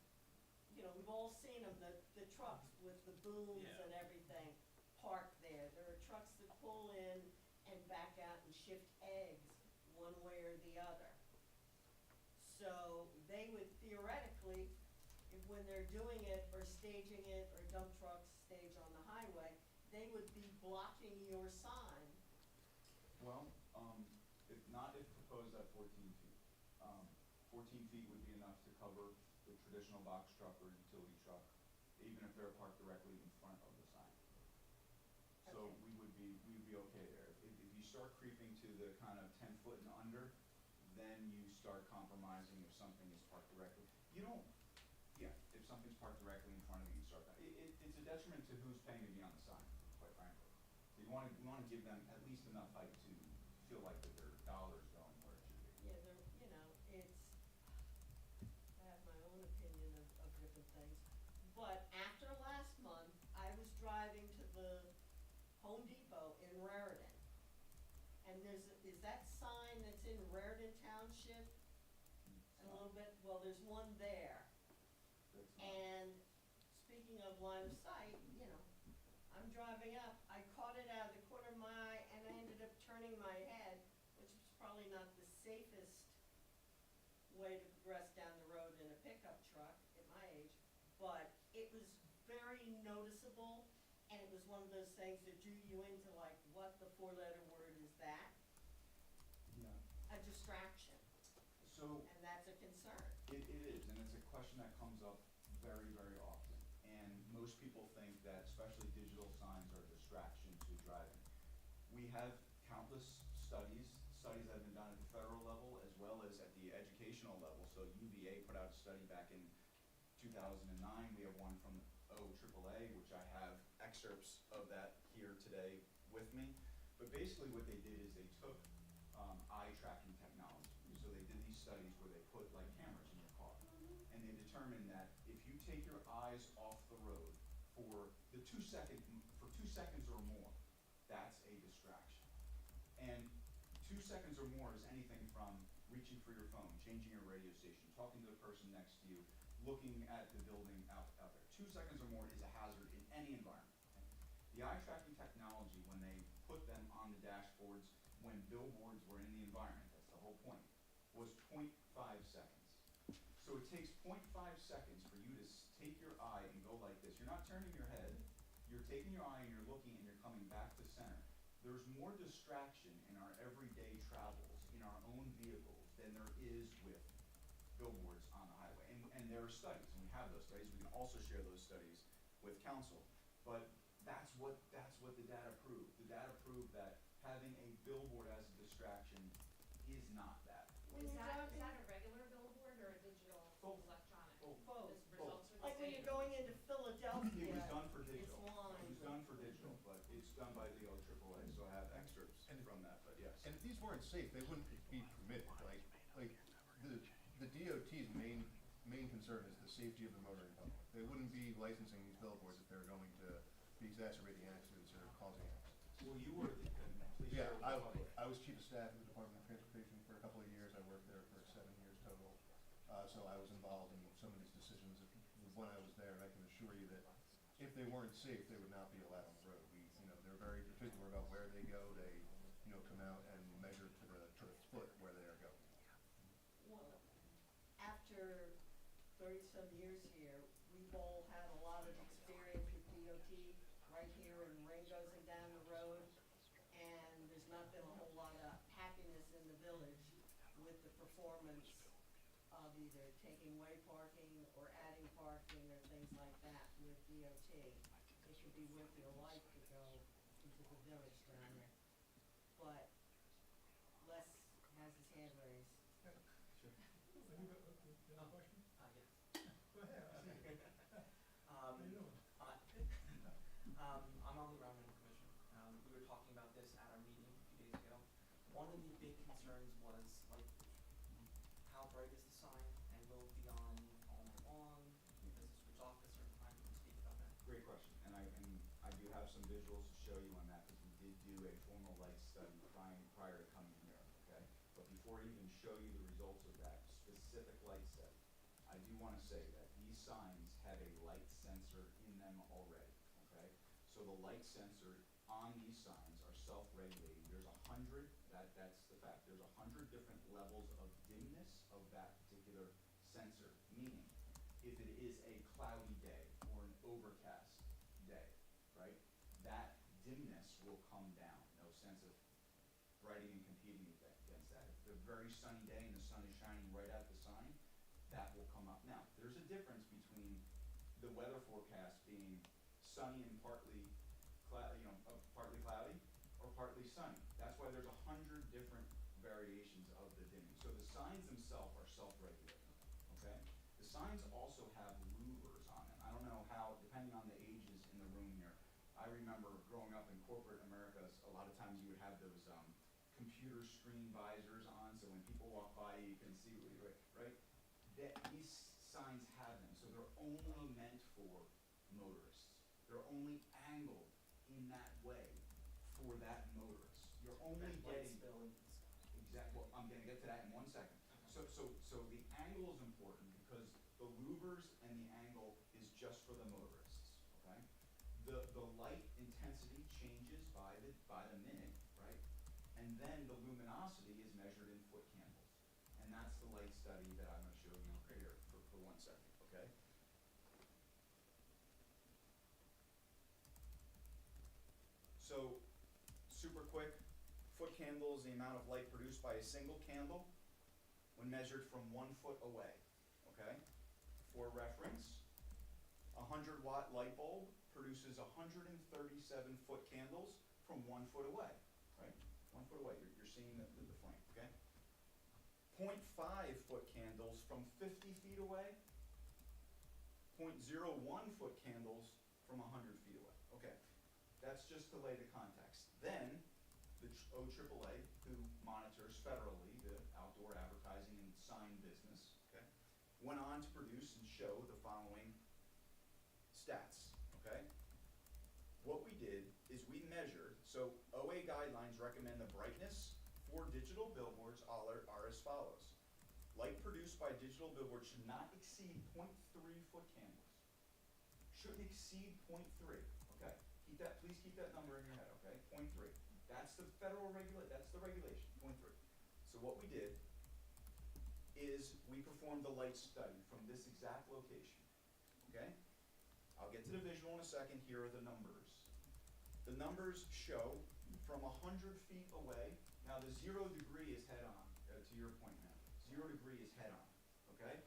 you know, we've all seen them, the trucks with the booms Yeah. and everything parked there. There are trucks that pull in and back out and shift eggs one way or the other. So they would theoretically, if when they're doing it or staging it or dump trucks stage on the highway, they would be blocking your sign. Well, if proposed at 14 feet. 14 feet would be enough to cover the traditional box truck or utility truck, even if they're parked directly in front of the sign. So Okay. we would be okay there. If you start creeping to the kind of 10 foot and under, then you start compromising if something is parked directly. You don't, yeah, if something's parked directly in front of you, you start, it's a detriment to who's paying to be on the sign, quite frankly. So you wanna give them at least enough height to feel like that their dollar's going where it should be. Yeah, there, you know, it's, I have my own opinion of different things. But after last month, I was driving to the Home Depot in Raritan. And is that sign that's in Raritan Township? A little bit, well, there's one there. That's not- And speaking of line of sight, you know, I'm driving up, I caught it out of the corner of my eye, and I ended up turning my head, which was probably not the safest way to progress down the road in a pickup truck at my age, but it was very noticeable, and it was one of those things that drew you into like, what the four-letter word is that? Yeah. A distraction, So, and that's a concern. it is, and it's a question that comes up very, very often. And most people think that especially digital signs are a distraction to driving. We have countless studies that have been done at the federal level as well as at the educational level. So UVA put out a study back in 2009. We have one from OAAA, which I have excerpts of that here today with me. But basically what they did is they took eye tracking technology. So they did these studies where they put like cameras in your car. And they determined that if you take your eyes off the road for 2 seconds or more, that's a distraction. And 2 seconds or more is anything from reaching for your phone, changing your radio station, talking to the person next to you, looking at the building out there. 2 seconds or more is a hazard in any environment. The eye tracking technology, when they put them on the dashboards, when billboards were in the environment, that's the whole point, was 0.5 seconds. So it takes 0.5 seconds for you to take your eye and go like this. You're not turning your head, you're taking your eye and you're looking and you're coming back to center. There's more distraction in our everyday travels, in our own vehicles, than there is with billboards on the highway. And there are studies, and we have those studies. We can also share those studies with council. But that's what the data proved. The data proved that having a billboard as a distraction is not that. When Is you're that driving- a regular billboard or a digital Both. electronic? Both. Both. The results are the Like when same? you're going into Philadelphia. It was done for digital. It's lines. It was done for digital, but it's done by the OAAA, so I have excerpts from that, but yes. And if these weren't safe, they wouldn't be permitted, like, the DOT's main concern is the safety of the motoring public. They wouldn't be licensing these billboards if they're going to be exacerbating accidents or causing accidents. Well, you were, please Yeah, share with the public. I was chief of staff in the Department of Transportation for a couple of years. I worked there for 7 years total. So I was involved in some of these decisions when I was there, and I can assure you that if they weren't safe, they would not be allowed on the road. They're very particular about where they go. They, come out and measure to the foot where they are going. Well, after 30-some years here, we've all had a lot of experience with DOT right here in Ringgoes and down the road, and there's not been a whole lot of happiness in the village with the performance of either taking away parking or adding parking or things like that with DOT. It should be with your life to go into the village down there. But Les has his hand raised. Have you got a question? Yes. Go ahead, I see you. How you doing? I'm on the Revenue Commission. We were talking about this at our meeting a few days ago. One of the big concerns was, like, how bright is the sign, and will it be on all night long? Does it switch off at a certain time? Can you speak about that? Great question, and I do have some visuals to show you on that, because we did do a formal light study prior to coming here, okay? But before I even show you the results of that specific light study, I do want to say that these signs have a light sensor in them already, okay? So the light sensor on these signs are self-regulating. There's 100, that's the fact, there's 100 different levels of dimness of that particular sensor, meaning if it is a cloudy day or an overcast day, right, that dimness will come down. No sense of writing and competing against that. If it's a very sunny day and the sun is shining right at the sign, that will come up. Now, there's a difference between the weather forecast being sunny and partly cloudy or partly sunny. That's why there's 100 different variations of the dimming. So the signs themselves are self-regulating, okay? The signs also have louvers on them. I don't know how, depending on the ages in the room here, I remember growing up in corporate America, a lot of times you would have those computer screen visors on, so when people walk by, you can see what you're, right? These signs have them, so they're only meant for motorists. They're only angled in that way for that motorist. You're only getting well, I'm going to get to that in 1 second. So the angle is important because the louvers and the angle is just for the motorists. Okay. The light intensity changes by the minute, right? And then the luminosity is measured in foot candles, and that's the light study that I'm going to show you here for 1 second. Okay. So, super quick, foot candle is the amount of light produced by a single candle when measured from 1 foot away, okay? For reference, a 100-watt light bulb produces 137 foot candles from 1 foot away, right? 1 foot away, you're seeing the flame, okay? 0.5 foot candles from 50 feet away, 0.01 foot candles from 100 feet away, okay? That's just to lay the context. Then, the OAAA, who monitors federally the outdoor advertising and sign business, okay, went on to produce and show the following stats, okay? What we did is we measured, so OA guidelines recommend the brightness for digital billboards are as follows. Light produced by digital billboards should not exceed 0.3 foot candles. Shouldn't exceed 0.3, okay? Please keep that number in your head, okay? 0.3. That's the that's the regulation, 0.3. So what we did is we performed the light study from this exact location, okay? I'll get to the visual in a second. Here are the numbers. The numbers show from 100 feet away, now the 0 degree is head on, to your point now. 0 degree is head on, okay?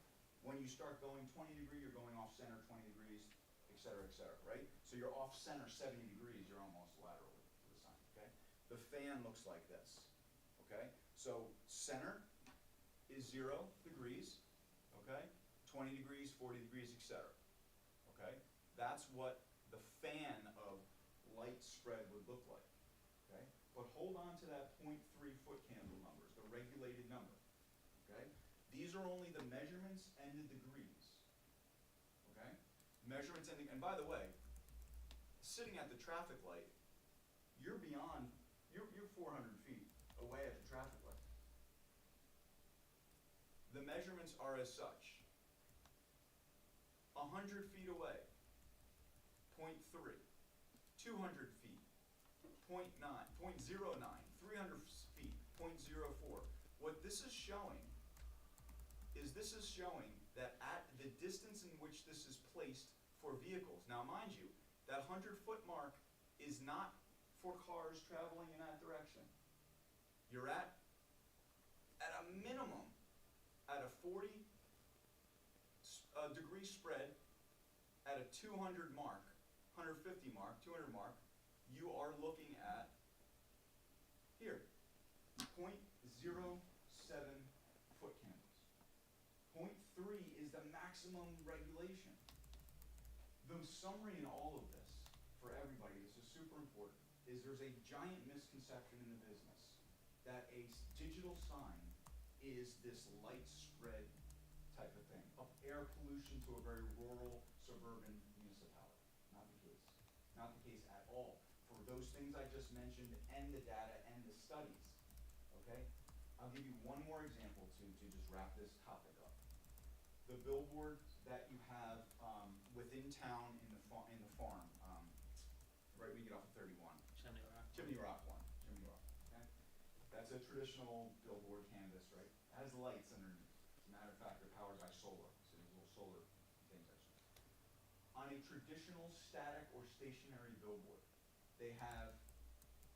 When you start going 20 degree, you're going off center 20 degrees, et cetera, right? So you're off center 70 degrees, you're almost laterally to the sign, okay? The fan looks like this, okay? So center is 0 degrees, okay? 20 degrees, 40 degrees, et cetera, okay? That's what the fan of light spread would look like, okay? But hold on to that 0.3 foot candle numbers, the regulated number, okay? These are only the measurements and the degrees, okay? Measurements and by the way, sitting at the traffic light, you're beyond, you're 400 feet away at the traffic light. The measurements are as such. 100 feet away, 0.3. 200 feet, 0.9, 0.09. 300 feet, 0.04. What this is showing that at the distance in which this is placed for vehicles. Now mind you, that 100-foot mark is not for cars traveling in that direction. You're at a minimum, at a 40 a degree spread at a 200 mark, 150 mark, 200 mark, you are looking at here, 0.07 foot candles. 0.3 is the maximum regulation. The summary in all of this, for everybody, this is super important, is there's a giant misconception in the business that a digital sign is this light spread type of thing, of air pollution to a very rural, suburban municipality. Not the case. Not the case at all. For those things I just mentioned, and the data, and the studies, okay? I'll give you one more example to just wrap this topic up. The billboard that you have within town in the farm, right when you get off of 31. Chimney Rock. Chimney Rock one, Chimney Rock, okay? That's a traditional billboard canvas, right? It has lights underneath. As a matter of fact, they're powered by solar, so there's little solar things actually. On a traditional static or stationary billboard, they have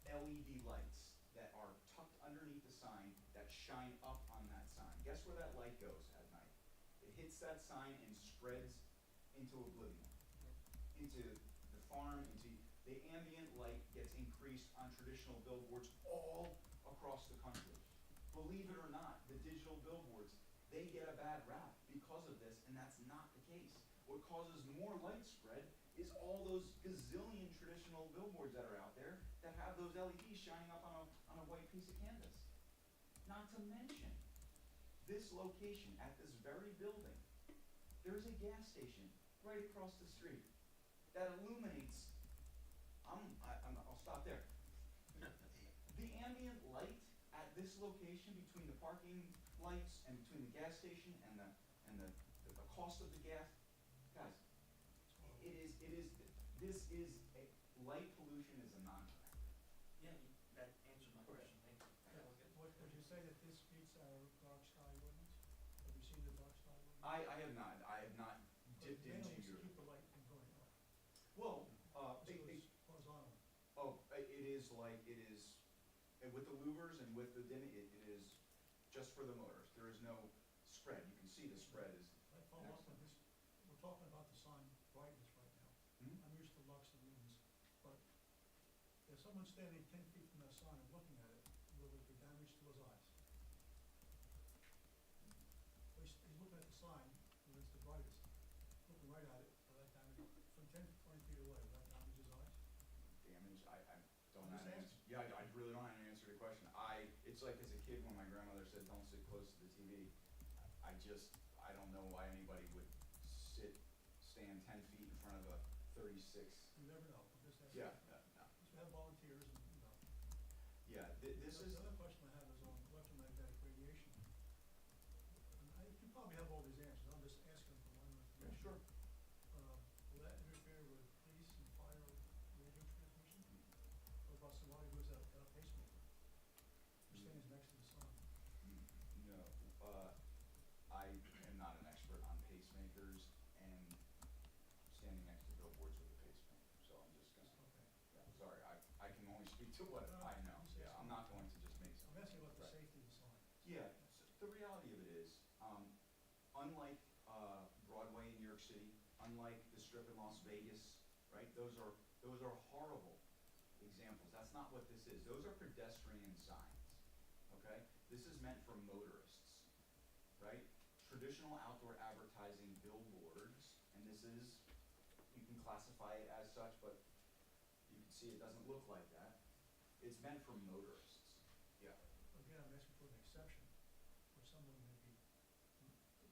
LED lights that are tucked underneath the sign that shine up on that sign. Guess where that light goes at night? It hits that sign and spreads into oblivion, into the farm, into the ambient light gets increased on traditional billboards all across the country. Believe it or not, the digital billboards, they get a bad rap because of this, and that's not the case. What causes more light spread is all those gazillion traditional billboards that are out there that have those LEDs shining up on a white piece of canvas. Not to mention, this location at this very building, there's a gas station right across the street that illuminates, I'll stop there. The ambient light at this location between the parking lights and between the gas station and the cost of the gas, guys, light pollution is a non-factor. Yeah, that answered my question, thank you. Would you say that this meets our dark sky ordinance? Have you seen the dark sky ordinance? I have not dipped into Mainly it's to your, keep the light from going up. well, So it's horizontal. it is like, it is, with the louvers and with the dimming, it is just for the motors. There is no spread. You can see the spread is I follow up on this, we're talking about the sign brightness right now. Mhm. I'm used to lux and lumens, but if someone's standing 10 feet from that sign and looking at it, will it be damage to his eyes? Well, he's looking at the sign when it's the brightest, looking right at it, will that damage, from 10 to 20 feet away, will that damage his eyes? damage. I don't I'm know how just to answer. asking. Yeah, I really don't know how to answer the question. It's like as a kid when my grandmother said, "Don't sit close to the TV." I don't know why anybody would stand 10 feet in front of a 36. You never know, I'm just asking. Yeah, no. Because we have volunteers and, you know. Yeah, this is. The other question I have is on electromagnetic radiation. And you probably have all these answers, I'm just asking for one Yeah, information. sure. Will that interfere with police and fire radio transmission? What about somebody who's got a pacemaker, who stands next to the sun? No, I am not an expert on pacemakers and standing next to billboards with a pacemaker, so I'm just gonna, Okay. yeah, sorry, I can only speak to what No, I know. just Yeah, I'm asking. not going to just make I'm something. asking about the Right. safety of the sign. Yeah, the reality of it is, unlike Broadway in New York City, unlike the Strip in Las Vegas, right? Those are horrible examples. That's not what this is. Those are pedestrian signs, okay? This is meant for motorists, right? Traditional outdoor advertising billboards, and this is, you can classify it as such, but you can see it doesn't look like that. It's meant for motorists. Yeah. Again, I'm asking for an exception, where someone may be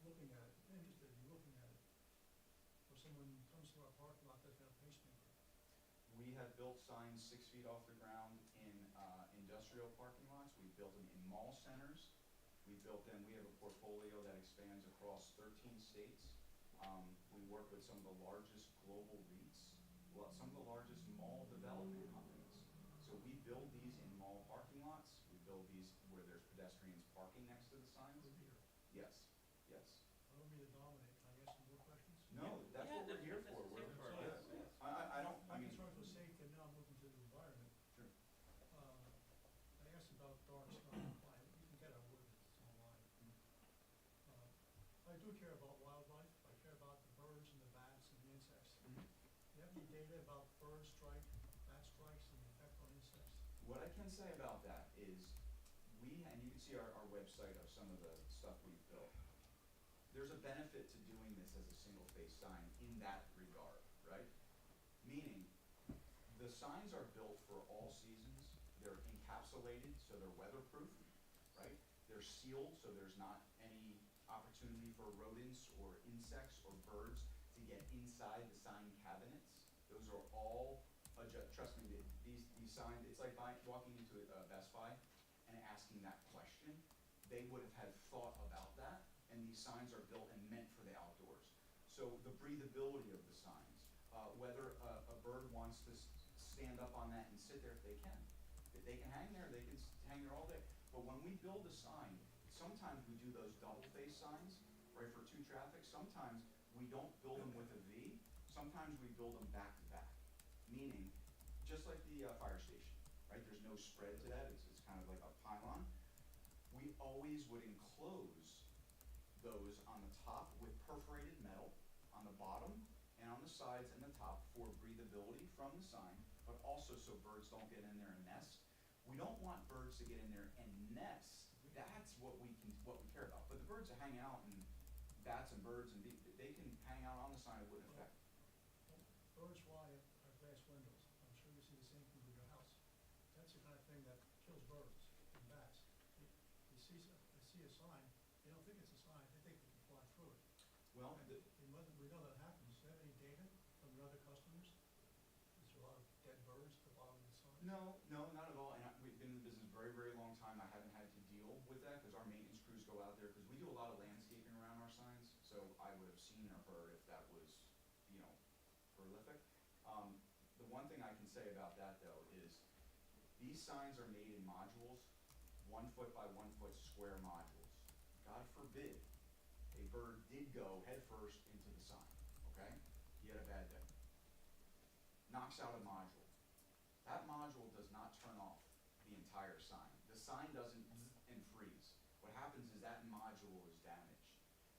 looking at it, interested in looking at it, or someone comes to our parking lot that's got a pacemaker. We have built signs 6 feet off the ground in industrial parking lots. We've built them in mall centers. We have a portfolio that expands across 13 states. We work with some of the largest global REITs, some of the largest mall development companies. So we build these in mall parking lots. We build these where there's pedestrians parking next to the signs. Good to hear. Yes, yes. I don't mean to dominate, can I ask some more questions? No, that's what we're here for. This is We're, here for, yeah. yes. My I mean, concerns were safety, and now I'm looking to the environment. Sure. I asked about dark sky and climate, you can get our ordinance, it's online. I do care about wildlife, I care about data about bird strike, bat strikes, and the effect on insects? What I can say about that is, and you can see our website of some of the stuff we've built. There's a benefit to doing this as a single-face sign in that regard, right? Meaning, the signs are built for all seasons. They're encapsulated, so they're weatherproof, right? They're sealed, so there's not any opportunity for rodents or insects or birds to get inside the sign cabinets. Those are all, trust me, these signs, it's like walking into a Best Buy and asking that question. They would have had thought about that, and these signs are built and meant for the outdoors. So the breathability of the signs, whether a bird wants to stand up on that and sit there, if they can. If they can hang there, they can hang there all day. But when we build a sign, sometimes we do those double-face signs, right, for two traffic. Sometimes we don't build them with a V. Sometimes we build them back to back, meaning just like the fire station, right? There's no spread to that. It's kind of like a pylon. We always would enclose those on the top with perforated metal, on the bottom and on the sides and the top for breathability from the sign, but also so birds don't get in there and nest. We don't want birds to get in there and nest. That's what we care about. But the birds are hanging out, and bats and birds, and they can hang out on the sign. It wouldn't affect. Birds fly at glass windows. I'm sure you see the same thing with your house. That's the kind of thing that kills birds and bats. They see a sign, they don't think it's a sign, they think they can fly through it. Well, And we know that happens. Do you have any data from your other customers? Is there a lot of dead birds at the bottom of the sign? no, not at all. And we've been in the business a very, very long time. I haven't had to deal with that because our maintenance crews go out there, because we do a lot of landscaping around our signs. So I would have seen or heard if that was, prolific. The one thing I can say about that, though, is these signs are made in modules, 1 foot by 1 foot square modules. God forbid a bird did go head first into the sign, okay? He had a bad day. Knocks out a module. That module does not turn off the entire sign. The sign doesn't zzz and freeze. What happens is that module is damaged.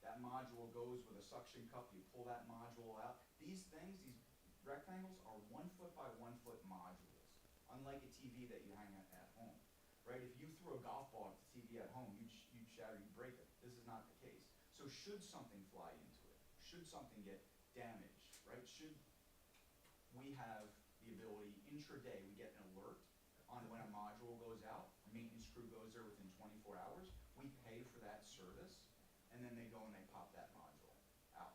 That module goes with a suction cup. You pull that module out. These things, these rectangles, are 1 foot by 1 foot modules, unlike a TV that you hang at home, right? If you threw a golf ball at the TV at home, you'd shatter, you'd break it. This is not the case. So should something fly into it, should something get damaged, right? Should we have the ability, intraday, we get an alert on when a module goes out, a maintenance crew goes there within 24 hours, we pay for that service, and then they go and they pop that module out.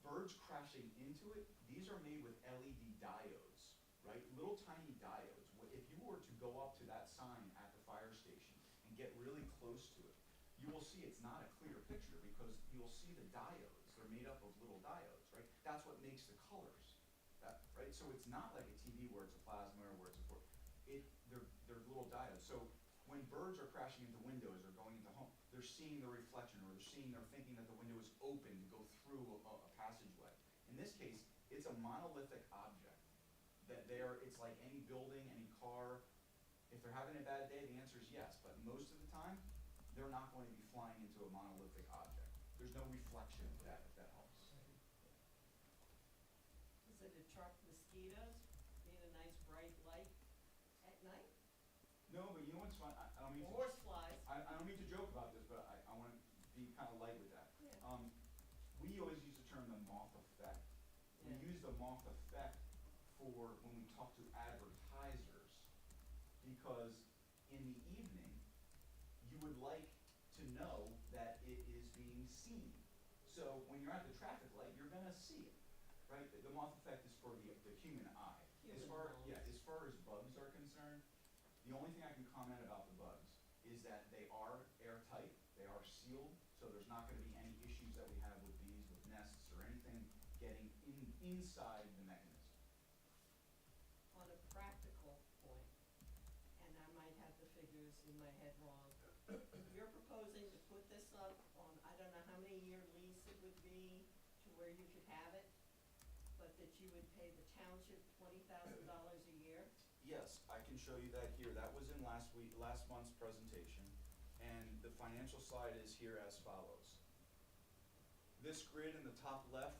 Birds crashing into it, these are made with LED diodes, right? Little tiny diodes. If you were to go up to that sign at the fire station and get really close to it, you will see it's not a clear picture because you'll see the diodes. They're made up of little diodes, right? That's what makes the colors, right? So it's not like a TV where it's a plasma or where it's they're little diodes. So when birds are crashing into windows or going into home, they're seeing the reflection, or they're thinking that the window is open to go through a passageway. In this case, it's a monolithic object. It's like any building, any car. If they're having a bad day, the answer is yes. But most of the time, they're not going to be flying into a monolithic object. There's no reflection to that, if that helps. Does it attract mosquitoes, being a nice bright light at night? No, but you know what's fun? I don't mean to, Horse flies? I don't mean to joke about this, but I want to be kind of light with that. Yeah. We always use the term the moth effect. We Yeah. use the moth effect for when we talk to advertisers, because in the evening, you would like to know that it is being seen. So when you're at the traffic light, you're gonna see it, right? The moth effect is for the human eye. As far as bugs are concerned, the only thing I can comment about the bugs is that they are airtight, they are sealed, so there's not gonna be any issues that we have with bees, with nests, or anything getting inside the mechanism. On a practical point, and I might have the figures in my head wrong, you're proposing to put this up on, I don't know how many year lease it would be to where you could have it, but that you would pay the township $20,000 a year? Yes, I can show you that here. That was in last month's presentation, and the financial slide is here as follows. This grid in the top left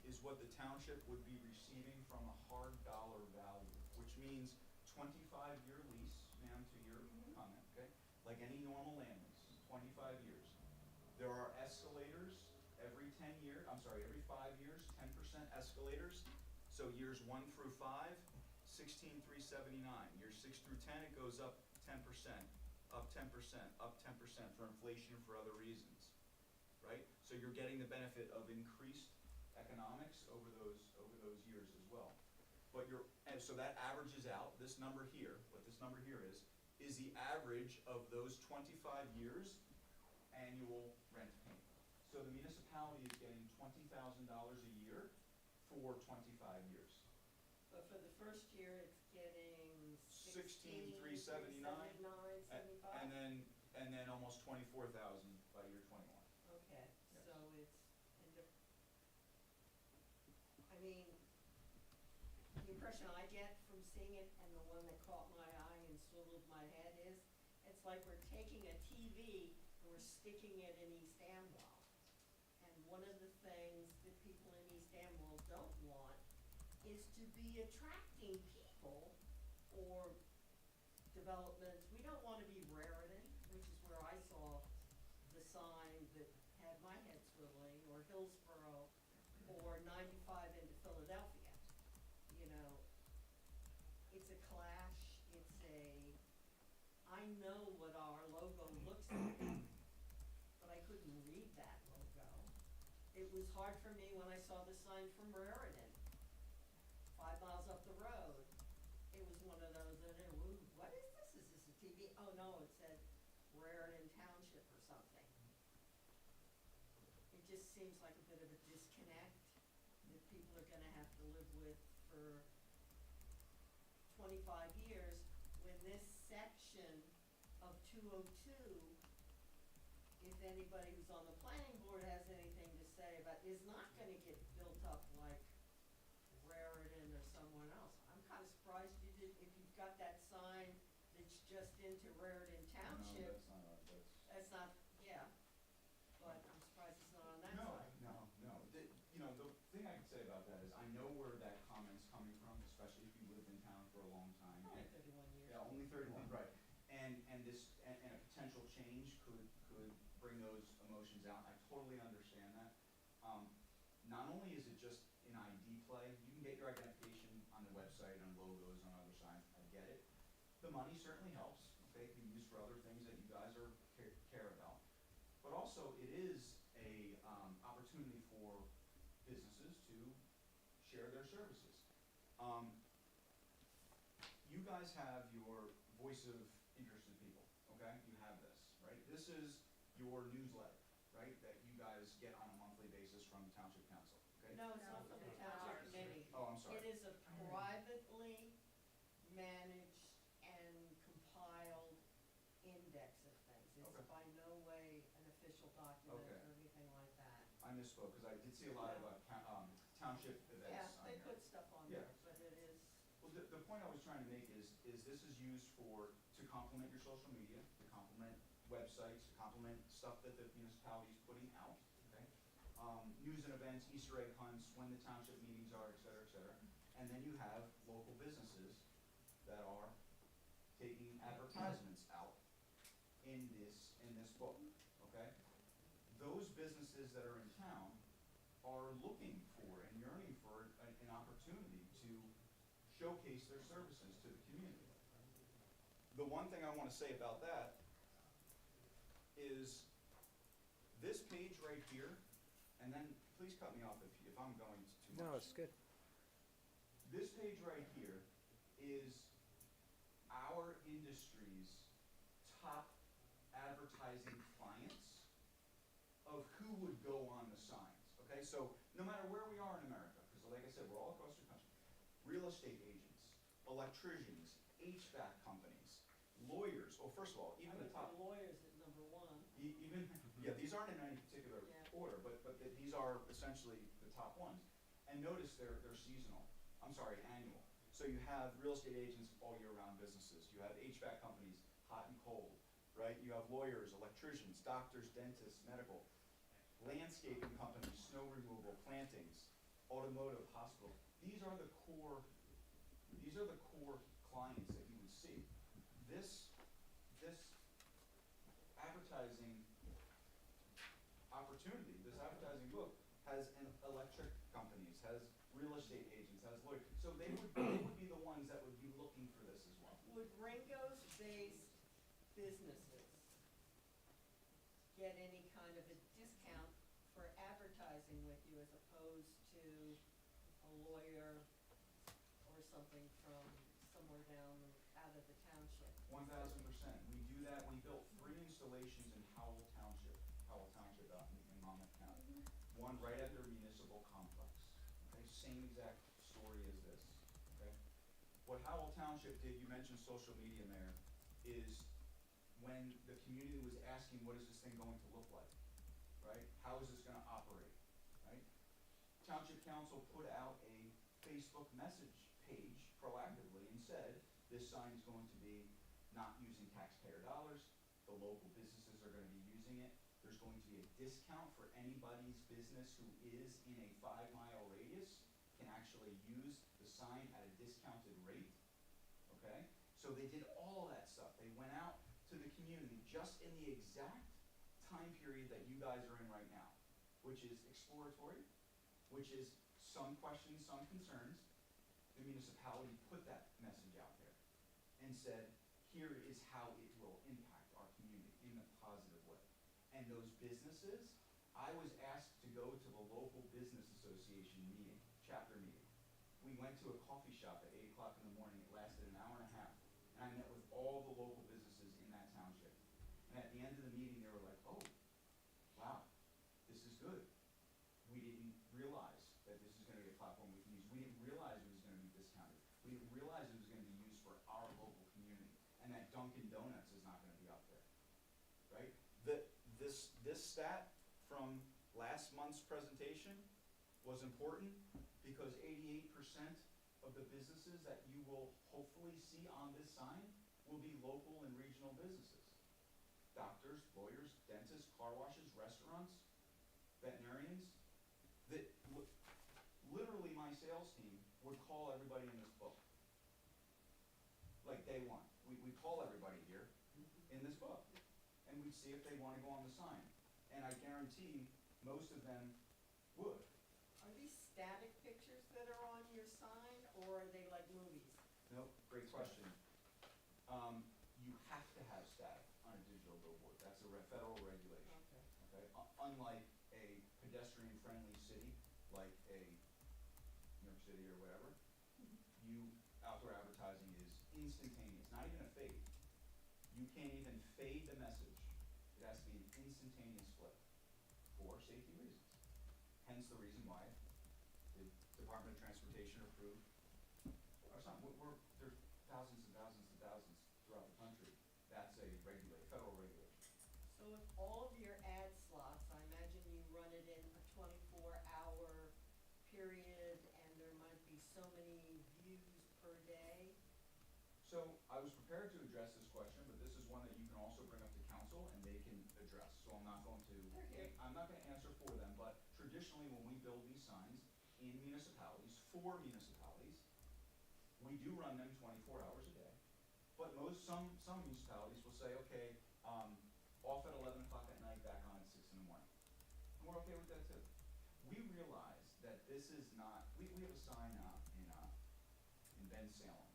is what the township would be receiving from a hard dollar value, which means 25-year lease, ma'am, to your comment, okay? Like any normal land lease, 25 years. There are escalators every 5 years, 10% escalators. So years 1 through 5, 16,379. Years 6 through 10, it goes up 10%, up 10%, up 10% for inflation for other reasons, right? So you're getting the benefit of increased economics over those years as well. But and so that averages out. This number here, what this number here is the average of those 25 years annual rent payment. So the municipality is getting $20,000 a year for 25 years. But for the first year, it's getting 16,379, 75? and then almost 24,000 by year 21. Okay, Yes. so it's, I mean, the impression I get from seeing it, and the one that caught my eye and swiveled my head is, it's like we're taking a TV and we're sticking it in East Amwell. And one of the things that people in East Amwell don't want is to be attracting people or developments. We don't want to be Raritan, which is where I saw the sign that had my head swiveling, or Hillsborough, or 95 into Philadelphia. You know, it's a clash, I know what our logo looks like, but I couldn't read that logo. It was hard for me when I saw the sign from Raritan, 5 miles up the road. It was one of those, what is this? Is this a TV? Oh no, it said Raritan Township or something. It just seems like a bit of a disconnect that people are gonna have to live with for 25 years, when this section of 202, if anybody who's on the planning board has anything to say about, is not gonna get built up like Raritan or someone else. I'm kinda surprised you did, if you've got that sign that's just into Raritan Township. No, That's not, yeah, but I'm surprised it's not on that No, side. no. The thing I can say about that is I know where that comment's coming from, especially if you lived in town for a long time. Only 31 years. Yeah, only 31, right. And a potential change could bring those emotions out. I totally understand that. Not only is it just an ID play, you can get your identification on the website, on logos, on other signs, I get it. The money certainly helps, okay, it can be used for other things that you guys care about. But also, it is a opportunity for businesses to share their services. You guys have your voice of interested people, okay? You have this, right? This is your newsletter, right, that you guys get on a monthly basis from the Township Council, okay? No, it's not from the township committee. Oh, I'm sorry. It is a privately managed and compiled index of things. It's Okay. by no way an official document Okay. or anything like that. I misspoke, because I did see a lot of township events Yeah, on they there. put stuff on Yeah. there, but it is, Well, the point I was trying to make is this is used to complement your social media, to complement websites, to complement stuff that the municipality is putting out, okay? News and events, Easter egg hunts, when the township meetings are, et cetera, et cetera. And then you have local businesses that are taking advertisements out in this book, okay? Those businesses that are in town are looking for and yearning for an opportunity to showcase their services to the community. The one thing I want to say about that is this page right here, and then please cut me off if I'm going too much. No, it's good. This page right here is our industry's top advertising clients of who would go on the signs, okay? So no matter where we are in America, because like I said, we're all across the country, real estate agents, electricians, HVAC companies, lawyers, well, first of all, I even would the top, put lawyers at number 1. even, yeah, these aren't in any particular Yeah. order, but these are essentially the top ones. And notice they're seasonal, annual. So you have real estate agents, all year round businesses. You have HVAC companies, hot and cold, right? You have lawyers, electricians, doctors, dentists, medical, landscaping companies, snow removal, plantings, automotive, hospital. These are the core clients that you would see. This advertising opportunity, this advertising book, has an electric companies, has real estate agents, has lawyers. So they would be the ones that would be looking for this as well. Would Ringo's based businesses get any kind of a discount for advertising with you as opposed to a lawyer or something from somewhere down out of the township? 1,000%. We do that. We built 3 installations in Howell Township out in Monmouth County. One right at their municipal complex. Okay, same exact story as this. Okay, what Howell Township did, you mentioned social media, Mayor, is when the community was asking, what is this thing going to look like, right? How is this going to operate, right? Township Council put out a Facebook message page proactively and said, this sign is going to be not using taxpayer dollars, the local businesses are going to be using it, there's going to be a discount for anybody's business who is in a 5-mile radius, can actually use the sign at a discounted rate, okay? So they did all of that stuff. They went out to the community just in the exact time period that you guys are in right now, which is exploratory, which is some questions, some concerns. The municipality put that message out there and said, here is how it will impact our community in a positive way. And those businesses, I was asked to go to the local business association meeting, chapter meeting. We went to a coffee shop at 8 o'clock in the morning. It lasted an hour and a half. And I met with all the local businesses in that township. And at the end of the meeting, they were like, oh, wow, this is good. We didn't realize that this is going to be a platform we can use. We didn't realize it was going to be discounted. We didn't realize it was going to be used for our local community. And that Dunkin' Donuts is not going to be up there, right? This stat from last month's presentation was important because 88% of the businesses that you will hopefully see on this sign will be local and regional businesses. Doctors, lawyers, dentists, car washes, restaurants, veterinarians. That literally my sales team would call everybody in this book. Like day one. We'd call everybody here in this book. And we'd see if they want to go on the sign. And I guarantee most of them would. Are these static pictures that are on your sign, or are they like movies? Nope, great question. You have to have static on a digital billboard. That's a federal regulation. Okay. Okay? Unlike a pedestrian-friendly city, like a New York City or whatever, outdoor advertising is instantaneous, not even a fade. You can't even fade the message. It has to be an instantaneous flip for safety reasons. Hence the reason why the Department of Transportation approved our sign. There's thousands and thousands and thousands throughout the country. That's a federal regulation. So if all of your ad slots, I imagine you run it in a 24-hour period, and there might be so many views per day. So I was prepared to address this question, but this is one that you can also bring up to council and they can address. So I'm not going to answer for them, but traditionally when we build these signs in municipalities, for municipalities, we do run them 24 hours a day. But some municipalities will say, okay, off at 11 o'clock at night, back on at 6 in the morning. And we're okay with that too. We realize that this is not, we have a sign in Bensalem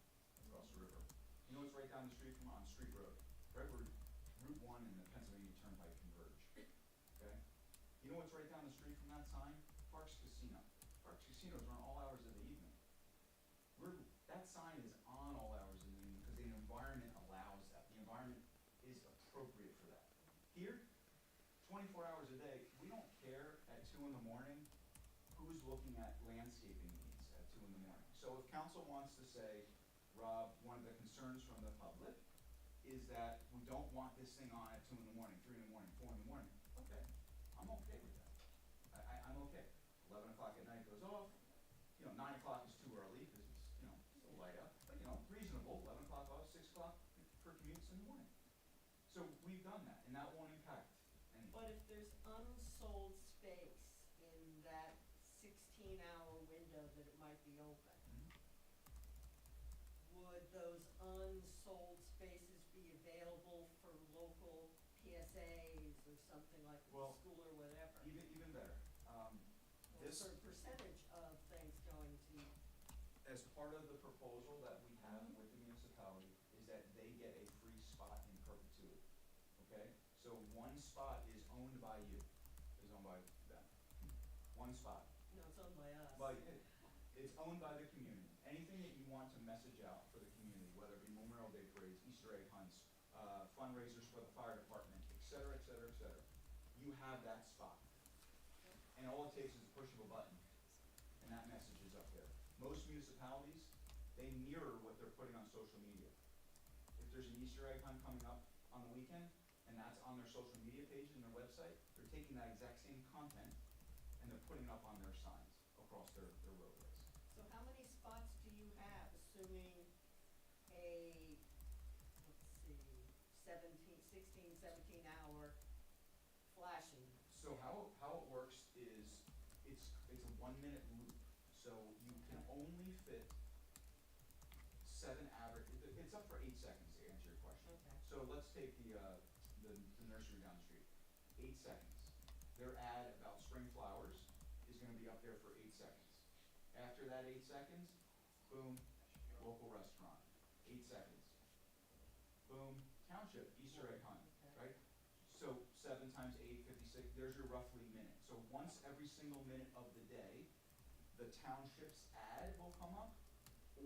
across the river. You know what's right down the street from on Street Road? Right where Route 1 and the Pennsylvania Turnpike converge. Okay? You know what's right down the street from that sign? Parks Casino. Parks Casino is on all hours of the evening. That sign is on all hours of the evening because the environment allows that. The environment is appropriate for that. Here, 24 hours a day, we don't care at 2 in the morning who's looking at landscaping needs at 2 in the morning. So if council wants to say, Rob, one of the concerns from the public is that we don't want this thing on at 2 in the morning, 3 in the morning, 4 in the morning. Okay, I'm okay with that. I'm okay. 11 o'clock at night goes off. 9 o'clock is too early because it's, still light up. But, reasonable, 11 o'clock off, 6 o'clock for commutes in the morning. So we've done that, and that won't impact anything. But if there's unsold space in that 16-hour window that it might be open. Mhm. Would those unsold spaces be available for local PSAs or something like the Well, school or whatever? Even better. Or This, for a percentage of things going to, as part of the proposal that we have with the municipality, is that they get a free spot in perpetuity, okay? So one spot is owned by you, is owned by them. One spot. no, it's owned by us. But it's owned by the community. Anything that you want to message out for the community, whether it be Memorial Day parades, Easter egg hunts, fundraisers for the fire department, et cetera, et cetera, et cetera, you have that spot. And all it takes is a push of a button, and that message is up there. Most municipalities, they mirror what they're putting on social media. If there's an Easter egg hunt coming up on the weekend, and that's on their social media page and their website, they're taking that exact same content, and they're putting it up on their signs across their roadways. So how many spots do you have, assuming a, let's see, 16, 17 hour flashing? So how it works is, it's a 1 minute loop, so you can only fit 7 average, it's up for 8 seconds to answer your question. Okay. So let's take the nursery down the street, 8 seconds. Their ad about spring flowers is gonna be up there for 8 seconds. After that 8 seconds, boom, local restaurant, 8 seconds. Boom, township, Easter egg hunt, Okay. right? So 7 times 8, 56, there's your roughly minute. So once every single minute of the day, the township's ad will come up,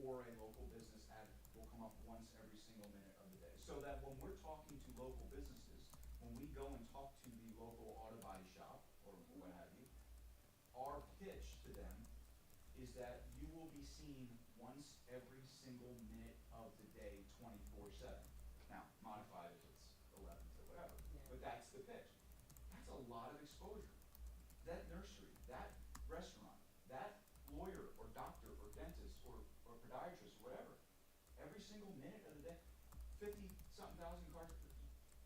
or a local business ad will come up once every single minute of the day. So that when we're talking to local businesses, when we go and talk to the local auto body shop, or what have you, our pitch to them is that you will be seen once every single minute of the day, 24/7. Now, modified if it's 11 to whatever, Yeah. but that's the pitch. That's a lot of exposure. That nursery, that restaurant, that lawyer or doctor or dentist or podiatrist, whatever, every single minute of the day, 50-something thousand cars,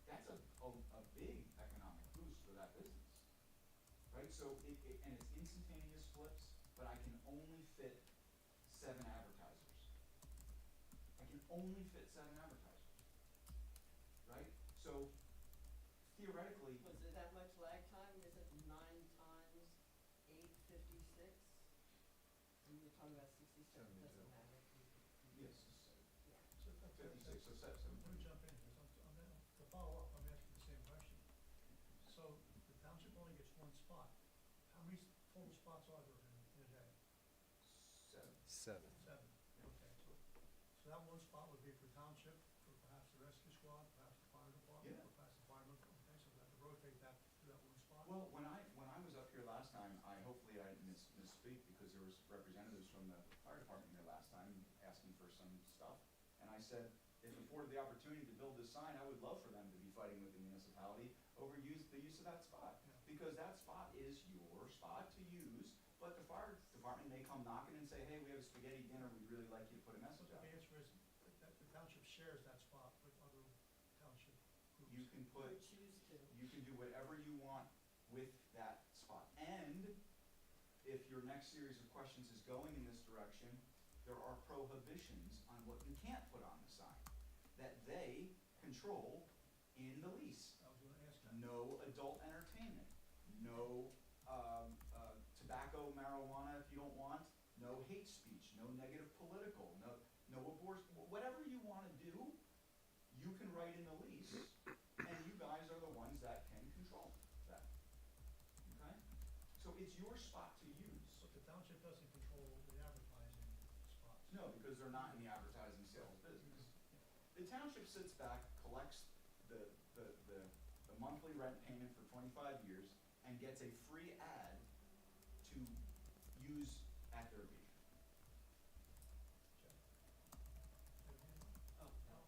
that's a big economic boost for that business, right? So and it's instantaneous flips, but I can only fit 7 advertisers. I can only fit 7 advertisers, right? So theoretically, Was there that much lag time? Is it 9 times 856? And you're talking about 67, doesn't matter. yes, Yeah. So, 56, so let me jump in, because to follow up, I'm asking the same question. So the township only gets one spot. How many total spots are there in a day? 7. 7. Okay, so that one spot would be for township, for perhaps the rescue squad, perhaps the fire department, Yeah. or perhaps the fireman, okay, so we have to rotate that to that one spot? Well, when I was up here last time, hopefully I didn't misspeak, because there was representatives from the fire department here last time asking for some stuff. And I said, if afforded the opportunity to build this sign, I would love for them to be fighting with the municipality over the use of that spot. Yeah. Because that spot is your spot to use, but the fire department may come knocking and say, hey, we have a spaghetti dinner, we'd really like you to put a message So out. the answer is that the township shares that spot with other township groups. You can put, Or choose to. you can do whatever you want with that spot. And if your next series of questions is going in this direction, there are prohibitions on what you can't put on the sign that they control in the lease. I was gonna ask that. No adult entertainment, no tobacco, marijuana if you don't want, no hate speech, no negative political, no abortion, whatever you want to do, you can write in the lease, and you guys are the ones that can control that. Okay? So it's your spot to use. But the township doesn't control the advertising spots. No, because they're not in the advertising sales business. The township sits back, collects the monthly rent payment for 25 years, and gets a free ad to use at their leisure. Oh, no.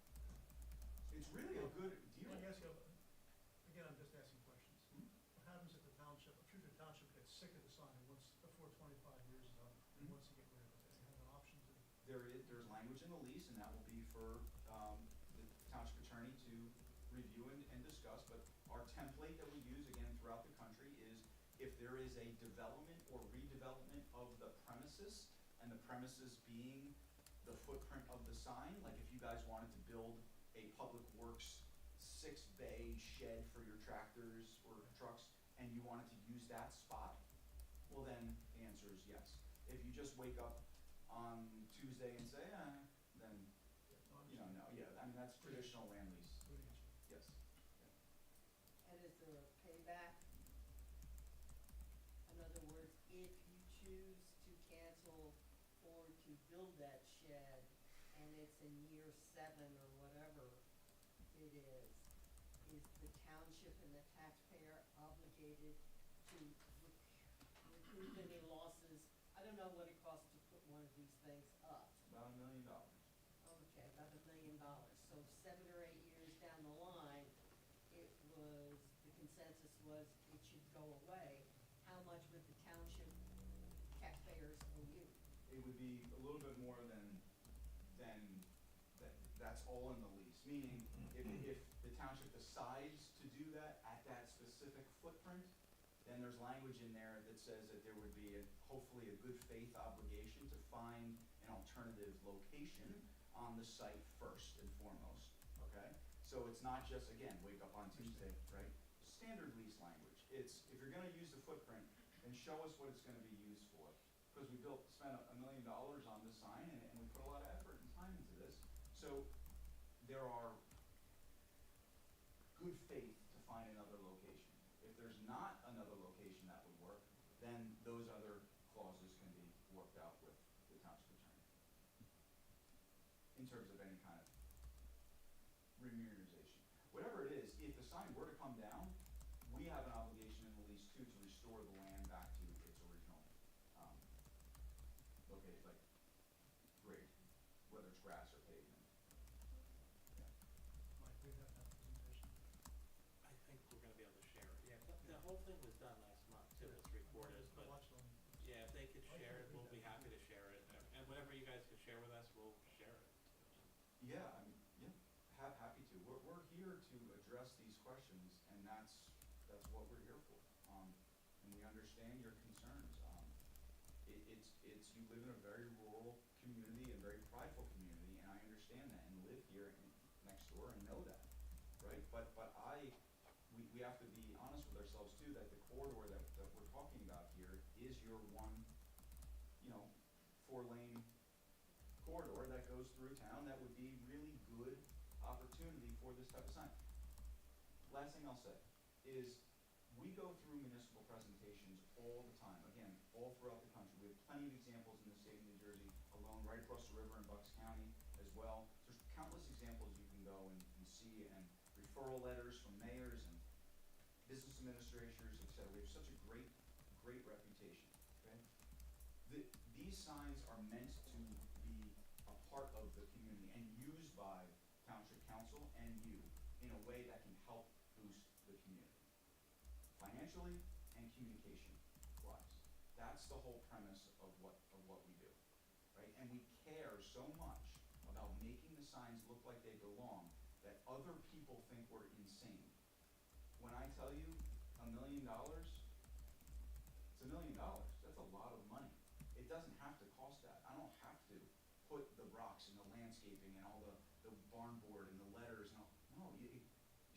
It's really a good deal. Let me ask you, again, I'm just asking questions. Hmm? What happens if the township, a future township gets sick of the sign and wants, before 25 years is up, and Mhm. wants to get rid of it? They have an option to, There's language in the lease, and that will be for the township attorney to review and discuss, but our template that we use, again, throughout the country is, if there is a development or redevelopment of the premises, and the premises being the footprint of the sign, like if you guys wanted to build a public works 6-bay shed for your tractors or trucks, and you wanted to use that spot, well then, the answer is yes. If you just wake up on Tuesday and say, then, you know, no, yeah, I mean, that's traditional land lease, Good answer. yes. And is there a payback? In other words, if you choose to cancel or to build that shed and it's in year 7 or whatever it is the township and the taxpayer obligated to recoup any losses? I don't know what it costs to put one of these things up. About $1 million. Okay, about $1 million. So 7 or 8 years down the line, the consensus was it should go away. How much would the township taxpayers owe you? It would be a little bit more than that's all in the lease. Meaning, if the township decides to do that at that specific footprint, then there's language in there that says that there would be hopefully a good faith obligation to find an alternative location on the site first and foremost, okay? So it's not just, again, wake up on Tuesday, right? Standard lease language. It's, if you're gonna use the footprint, then show us what it's gonna be used for. Because we spent $1 million on this sign, and we put a lot of effort and time into this. So there are good faith to find another location. If there's not another location that would work, then those other clauses can be worked out with the township attorney. In terms of any kind of remunerization. Whatever it is, if the sign were to come down, we have an obligation in the lease too to restore the land back to its original location, like grade, whether it's grass or pavement. Yeah. Mike, we have that presentation. I think we're gonna be able to share it. Yeah, the whole thing was done last month too, with 3 quarters, but Watch them. yeah, if they could share it, we'll be happy to share it. And whatever you guys could share with us, we'll share it. Yeah, I mean, yeah, happy to. We're here to address these questions, and that's what we're here for. And we understand your concerns. You live in a very rural community and very prideful community, and I understand that, and live here next door and know that, right? But we have to be honest with ourselves too, that the corridor that we're talking about here is your one, 4-lane corridor that goes through town that would be really good opportunity for this type of sign. Last thing I'll say is we go through municipal presentations all the time, again, all throughout the country. We have plenty of examples in the state of New Jersey alone, right across the river in Bucks County as well. There's countless examples you can go and see, and referral letters from mayors and business administrators, et cetera. We have such a great reputation, okay? These signs are meant to be a part of the community and used by Township Council and you in a way that can help boost the community, financially and communication-wise. That's the whole premise of what we do, right? And we care so much about making the signs look like they belong that other people think we're insane. When I tell you $1 million, it's $1 million. That's a lot of money. It doesn't have to cost that. I don't have to put the rocks and the landscaping and all the barn board and the letters and all. No,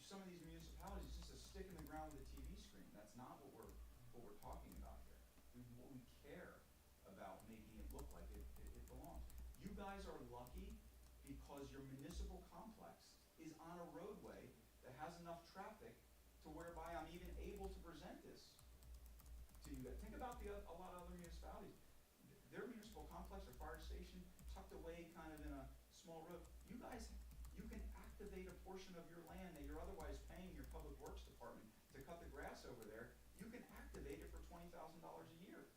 some of these municipalities, it's just a stick in the ground with a TV screen. That's not what we're talking about here. We care about making it look like it belongs. You guys are lucky because your municipal complex is on a roadway that has enough traffic to whereby I'm even able to present this to you guys. Think about a lot of other municipalities. Their municipal complex or fire station tucked away kind of in a small road. You guys, you can activate a portion of your land that you're otherwise paying your public works department to cut the grass over there. You can activate it for $20,000 a year.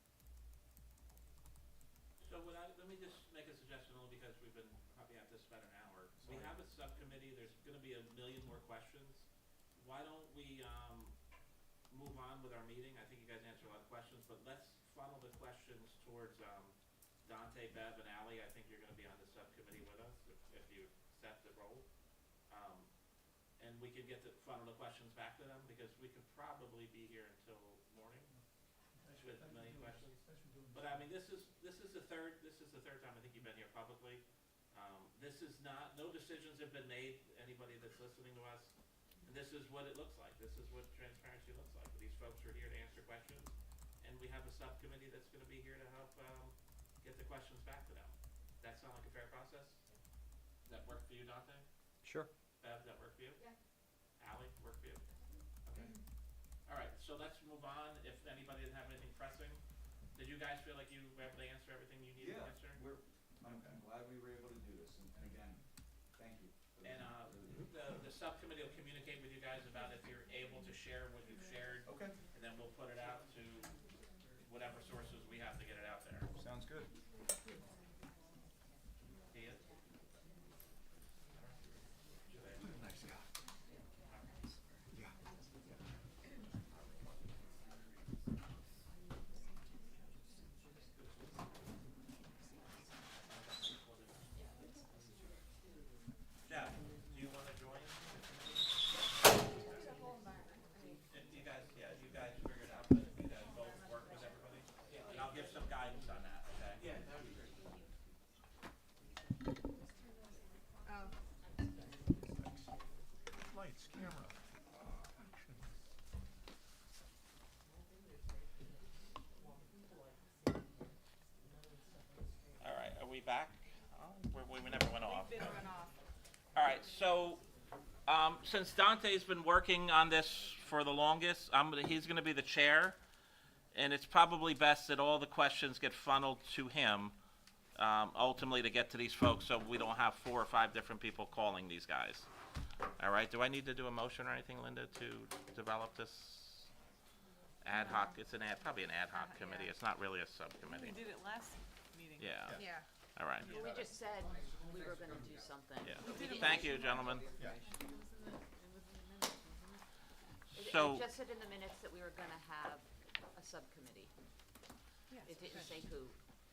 So let me just make a suggestion only because we've been probably at this about an hour. We Sorry. have a subcommittee, there's gonna be 1 million more questions. Why don't we, move on with our meeting? I think you guys answered a lot of questions, but let's funnel the questions towards, Dante, Bev, and Ally. I think you're gonna be on the subcommittee with us if you accept the role. And we can funnel the questions back to them because we could probably be here until morning. with a million questions. Especially doing. But I mean, this is the third time I think you've been here publicly. This is not, no decisions have been made, anybody that's listening to us. And this is what it looks like. This is what transparency looks like. These folks are here to answer questions. And we have a subcommittee that's gonna be here to help, get the questions back to them. That sound like a fair process? That work for you, Dante? Sure. Bev, that work for you? Yeah. Ally, work for you? Okay. All right, so let's move on. If anybody didn't have anything pressing, did you guys feel like you were able to answer everything you needed to answer? I'm glad we were able to do this, and again, thank you. for this. And, the subcommittee will communicate with you guys about if you're able to share what you've shared. Okay. And then we'll put it out to whatever sources we have to get it out there. Sounds good. Ian? Nice guy. Yeah. Jeff, do you wanna join? If you guys, you guys figure it out, but if you guys both work with everybody, and I'll give some guidance on that, okay? Yeah, that'd be great. Oh, Lights, camera. Action. All right, are we back? Oh, we never went off. been run off. All right, so, since Dante's been working on this for the longest, he's gonna be the chair. And it's probably best that all the questions get funneled to him, ultimately to get to these folks, so we don't have 4 or 5 different people calling these guys. All right, do I need to do a motion or anything, Linda, to develop this ad hoc? It's probably an ad hoc committee, it's not really a We subcommittee. did it last meeting. Yeah, Yeah. all right, Well, we just said we were gonna do something. yeah. but we didn't Thank do you, gentlemen. Yeah. It So- just said in the minutes that we were gonna have a subcommittee. Yes, It didn't okay. say who.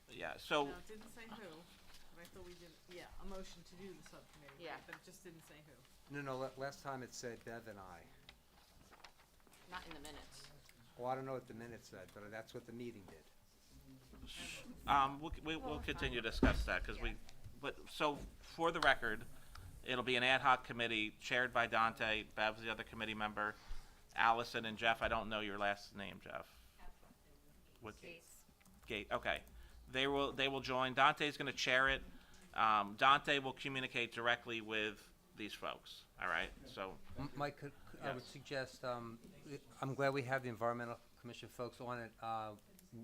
Yeah, so, No, it didn't say who, but I thought we did, yeah, a motion to do the subcommittee. Yeah. But it just didn't say who. No, last time it said Bev and I. Not in the minutes. Well, I don't know what the minutes said, but that's what the meeting did. we'll continue to discuss that, because so, for the record, it'll be an ad hoc committee chaired by Dante, Bev's the other committee member, Allison and Jeff, I don't know your last name, Jeff. What? Gates. Gate, okay. They will join, Dante's gonna chair it, Dante will communicate directly with these folks, all right, so, Mike, I would Yes. suggest, I'm glad we have the Environmental Commission folks on it.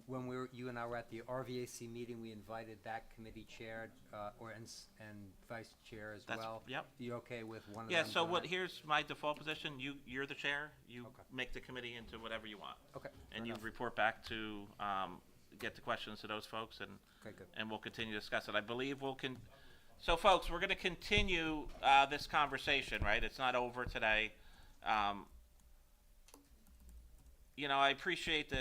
When you and I were at the RVAC meeting, we invited that committee chair, and vice chair as That's- well. yep. You okay with one of them? yeah, so doing what, it? here's my default position, you're the chair, you Okay. make the committee into whatever you want. Okay. And fair you enough. report back to, get the questions to those folks, and Okay, good. and we'll continue to discuss it. I believe so folks, we're gonna continue, this conversation, right? It's not over today. You know, I appreciate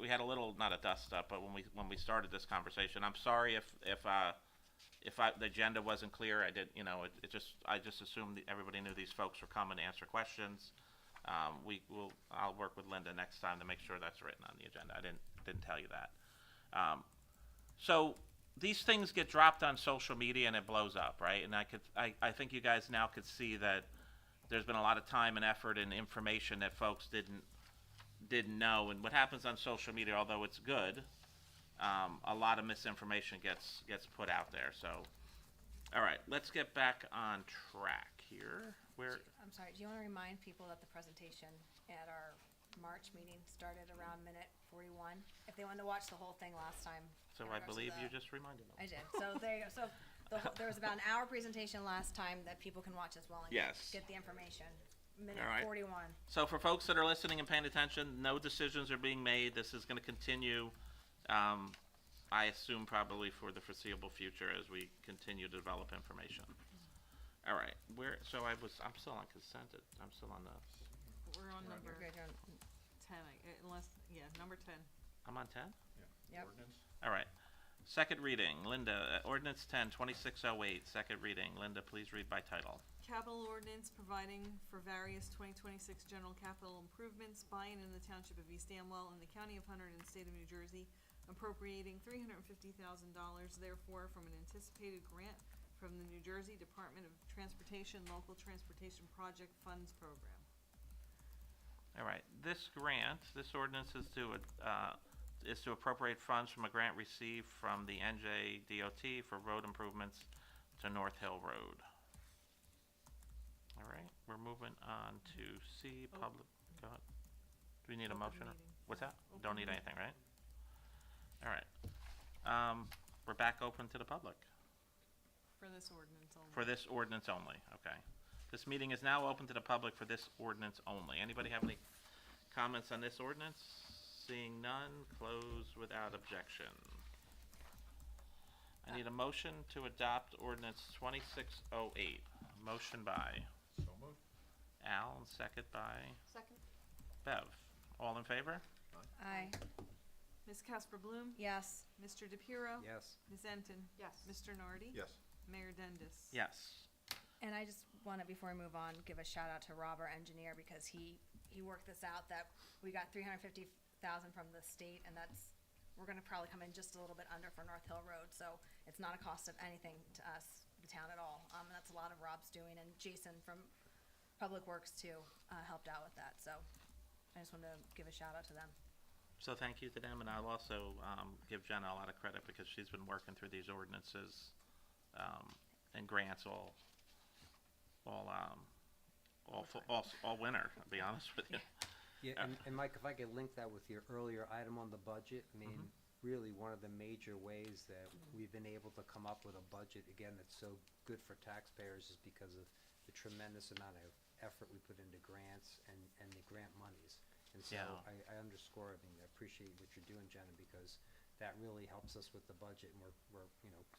we had a little, not a dust up, but when we started this conversation, I'm sorry if the agenda wasn't clear. I just assumed that everybody knew these folks were coming to answer questions. I'll work with Linda next time to make sure that's written on the agenda. I didn't tell you that. So these things get dropped on social media and it blows up, right? And I think you guys now could see that there's been a lot of time and effort and information that folks didn't know. And what happens on social media, although it's good, a lot of misinformation gets put out there. So, all right, let's get back on track here. I'm sorry, do you wanna remind people that the presentation at our March meeting started around minute 41? If they wanted to watch the whole thing last time. So in I regards to believe the- you just reminded them. I did, so there you go, so there was about an hour presentation last time that people can watch as well and Yes. get the information. All Minute right. 41. So for folks that are listening and paying attention, no decisions are being made. This is gonna continue, I assume probably for the foreseeable future as we continue to develop information. All right, I'm still on consent, I'm still on We're on number You're good, you're on- 10, number 10. I'm on 10? Yep. Ordinance? All right. Second reading, Linda, ordinance 10, 2608, second reading. Linda, please read by title. Capital ordinance providing for various 2026 general capital improvements by and in the Township of East Amwell in the County of Hunter and State of New Jersey, appropriating $350,000 therefore from an anticipated grant from the New Jersey Department of Transportation Local Transportation Project Funds Program. All right, this ordinance is to appropriate funds from a grant received from the NJDOT for road improvements to North Hill Road. All right, we're moving on to C, public, go ahead. Do we need a Open motion? meeting. What's that? Open Don't need meeting. anything, right? All right. We're back open to the public For this ordinance only. for this ordinance only, okay. This meeting is now open to the public for this ordinance only. Anybody have any comments on this ordinance? Seeing none, close without objection. I need a motion to adopt ordinance 2608. Motion by So moved. Al and second by Second? Bev. All in favor? Aye. Ms. Casper Bloom? Yes. Mr. DePiero? Yes. Ms. Enton? Yes. Mr. Nardi? Yes. Mayor Dendis? Yes. And I just wanna, before we move on, give a shout out to Rob, our engineer, because he worked this out, that we got $350,000 from the state, and we're gonna probably come in just a little bit under for North Hill Road, so it's not a cost of anything to us, the town at all. And that's a lot of Rob's doing, and Jason from Public Works too, helped out with that, so I just wanted to give a shout out to them. So thank you to them, and I'll also give Jenna a lot of credit because she's been working through these ordinances and grants all winter, to be honest with you. Yeah, and Mike, if I could link that with your earlier item on the budget, I mean, really one of the major ways that we've been able to come up with a budget, again, that's so good for taxpayers is because of the tremendous amount of effort we put into grants and the grant monies. And so Yeah. I underscore, I mean, I appreciate what you're doing, Jenna, because that really helps us with the budget, and we're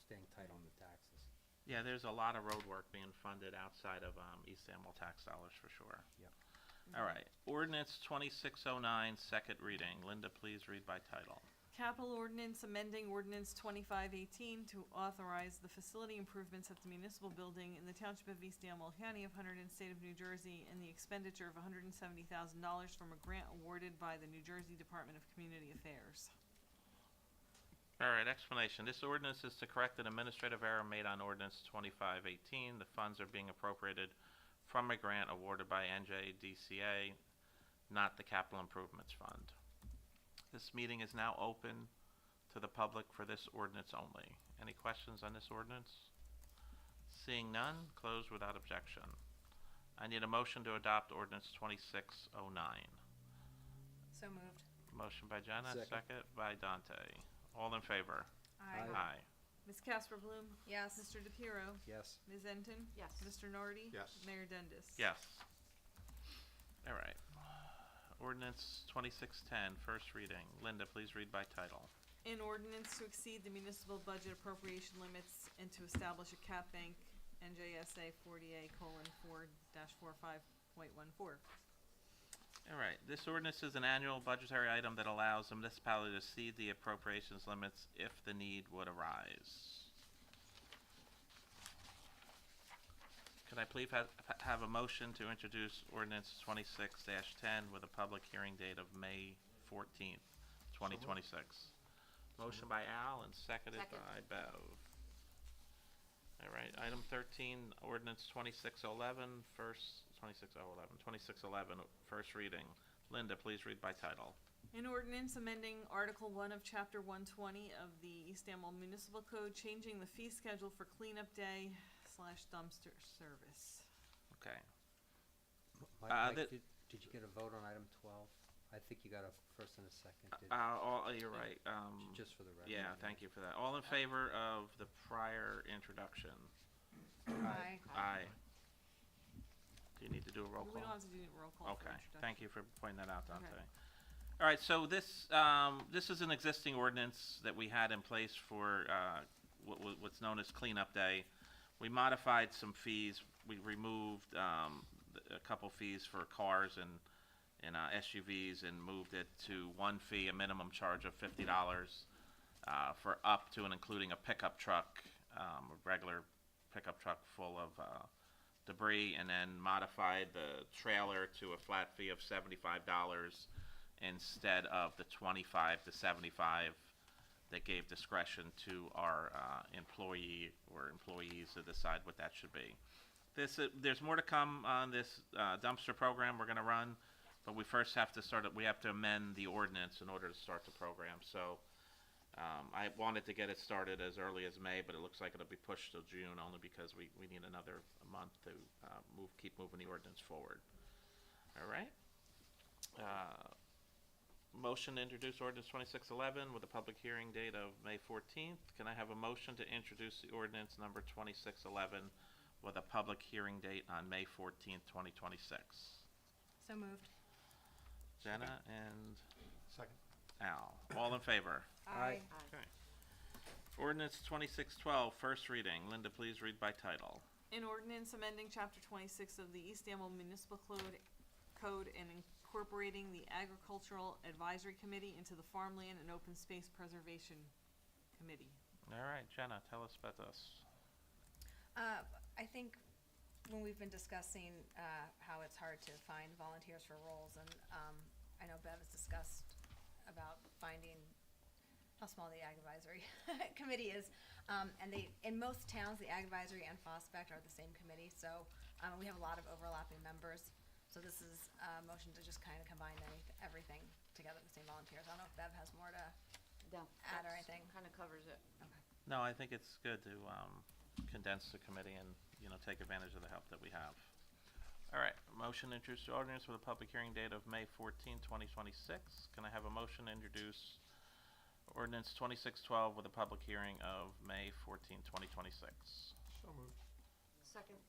staying tight on the taxes. Yeah, there's a lot of road work being funded outside of East Amwell tax dollars for sure. Yeah. All right, ordinance 2609, second reading. Linda, please read by title. Capital ordinance amending ordinance 2518 to authorize the facility improvements at the municipal building in the Township of East Amwell, County of Hunter and State of New Jersey, and the expenditure of $170,000 from a grant awarded by the New Jersey Department of Community Affairs. All right, explanation. This ordinance is to correct an administrative error made on ordinance 2518. The funds are being appropriated from a grant awarded by NJDCA, not the Capital Improvements Fund. This meeting is now open to the public for this ordinance only. Any questions on this ordinance? Seeing none, close without objection. I need a motion to adopt ordinance 2609. So moved. Motion by Jenna, Second. second by Dante. All in favor? Aye. Aye. Ms. Casper Bloom? Yes. Mr. DePiero? Yes. Ms. Enton? Yes. Mr. Nardi? Yes. Mayor Dendis? Yes. All right. Ordinance 2610, first reading. Linda, please read by title. An ordinance to exceed the municipal budget appropriation limits and to establish a cap bank, NJSA 40A:4-45.14. All right. This ordinance is an annual budgetary item that allows the municipality to exceed the appropriations limits if the need would arise. Could I please have a motion to introduce ordinance 26-10 with a public hearing date of May 14th, 2026? Motion by Al and seconded Second. by Bev. All right, item 13, ordinance 2611, first reading. Linda, please read by title. An ordinance amending Article 1 of Chapter 120 of the East Amwell Municipal Code, changing the fee schedule for cleanup day/dumpster service. Okay. Mike, that- did you get a vote on item 12? I think you got a first and a second. You're right. Just for the record. Yeah, thank you for that. All in favor of the prior introduction? Aye. Aye. Do you need to do a roll We call? don't have to do a roll call for Okay, introduction. thank you for pointing that out, Dante. Okay. All right, so this is an existing ordinance that we had in place for what's known as cleanup day. We modified some fees. We removed a couple fees for cars and SUVs and moved it to one fee, a minimum charge of $50 for up to and including a pickup truck, a regular pickup truck full of debris, and then modified the trailer to a flat fee of $75 instead of the 25 to 75 that gave discretion to our employee or employees to decide what that should be. There's more to come on this dumpster program we're going to run, but we first have to we have to amend the ordinance in order to start the program. So I wanted to get it started as early as May, but it looks like it'll be pushed till June only because we need another month to keep moving the ordinance forward. All right. Motion to introduce ordinance 2611 with a public hearing date of May 14th. Can I have a motion to introduce the ordinance number 2611 with a public hearing date on May 14th, 2026? So moved. Jenna and Second. Al. All in favor? Aye. Okay. Ordinance 2612, first reading. Linda, please read by title. An ordinance amending chapter 26 of the East Amwell Municipal Code and incorporating the Agricultural Advisory Committee into the Farmland and Open Space Preservation Committee. All right, Jenna, tell us about this. I think when we've been discussing how it's hard to find volunteers for roles, and I know Bev has discussed about finding how small the Ag Advisory Committee is, and in most towns, the Ag Advisory and FOSPEC are the same committee, so we have a lot of overlapping members. So this is a motion to just kind of combine everything together, the same volunteers. I don't know if Bev has more to add or anything. Kind of covers it. Okay. No, I think it's good to condense the committee and, take advantage of the help that we have. All right, motion to introduce the ordinance with a public hearing date of May 14, 2026. Can I have a motion to introduce ordinance 2612 with a public hearing of May 14, 2026? So moved. Second.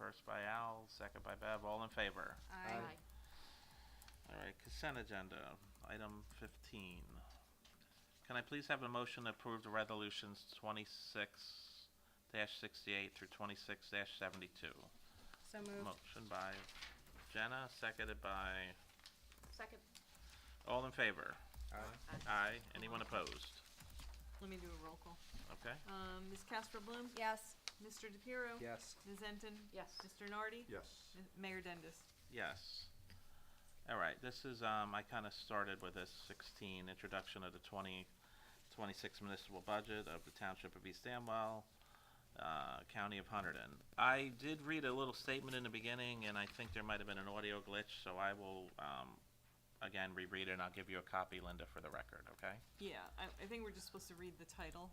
First by Al, second by Bev. All in favor? Aye. All right, consent agenda, item 15. Can I please have a motion to approve the resolutions 26-68 through 26-72? So moved. Motion by Jenna, seconded by, Second. all in favor? Aye. Aye. Anyone opposed? Let me do a roll call. Okay. Ms. Casper Bloom? Yes. Mr. DePiero? Yes. Ms. Enton? Yes. Mr. Nardi? Yes. Mayor Dendis? Yes. All right, this is, I kind of started with this 16, introduction of the 2026 municipal budget of the Township of East Amwell, County of Hunterdon. I did read a little statement in the beginning, and I think there might have been an audio glitch, so I will, again, reread it, and I'll give you a copy, Linda, for the record, okay? Yeah, I think we're just supposed to read the title.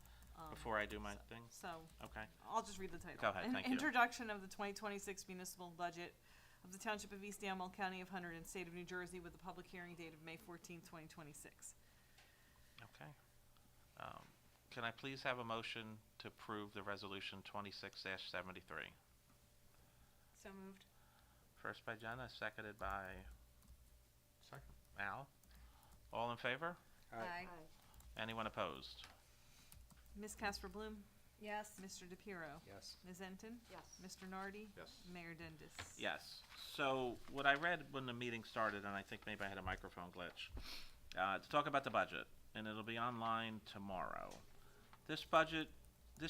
Before I do my thing? So, Okay. I'll just read the title. Go ahead, thank you. Introduction of the 2026 municipal budget of the Township of East Amwell, County of Hunterdon, State of New Jersey, with a public hearing date of May 14, 2026. Okay. Can I please have a motion to approve the resolution 26-73? So moved. First by Jenna, seconded by Second. Al. All in favor? Aye. Anyone opposed? Ms. Casper Bloom? Yes. Mr. DePiero? Yes. Ms. Enton? Yes. Mr. Nardi? Yes. Mayor Dendis? Yes. So what I read when the meeting started, and I think maybe I had a microphone glitch, to talk about the budget, and it'll be online tomorrow. This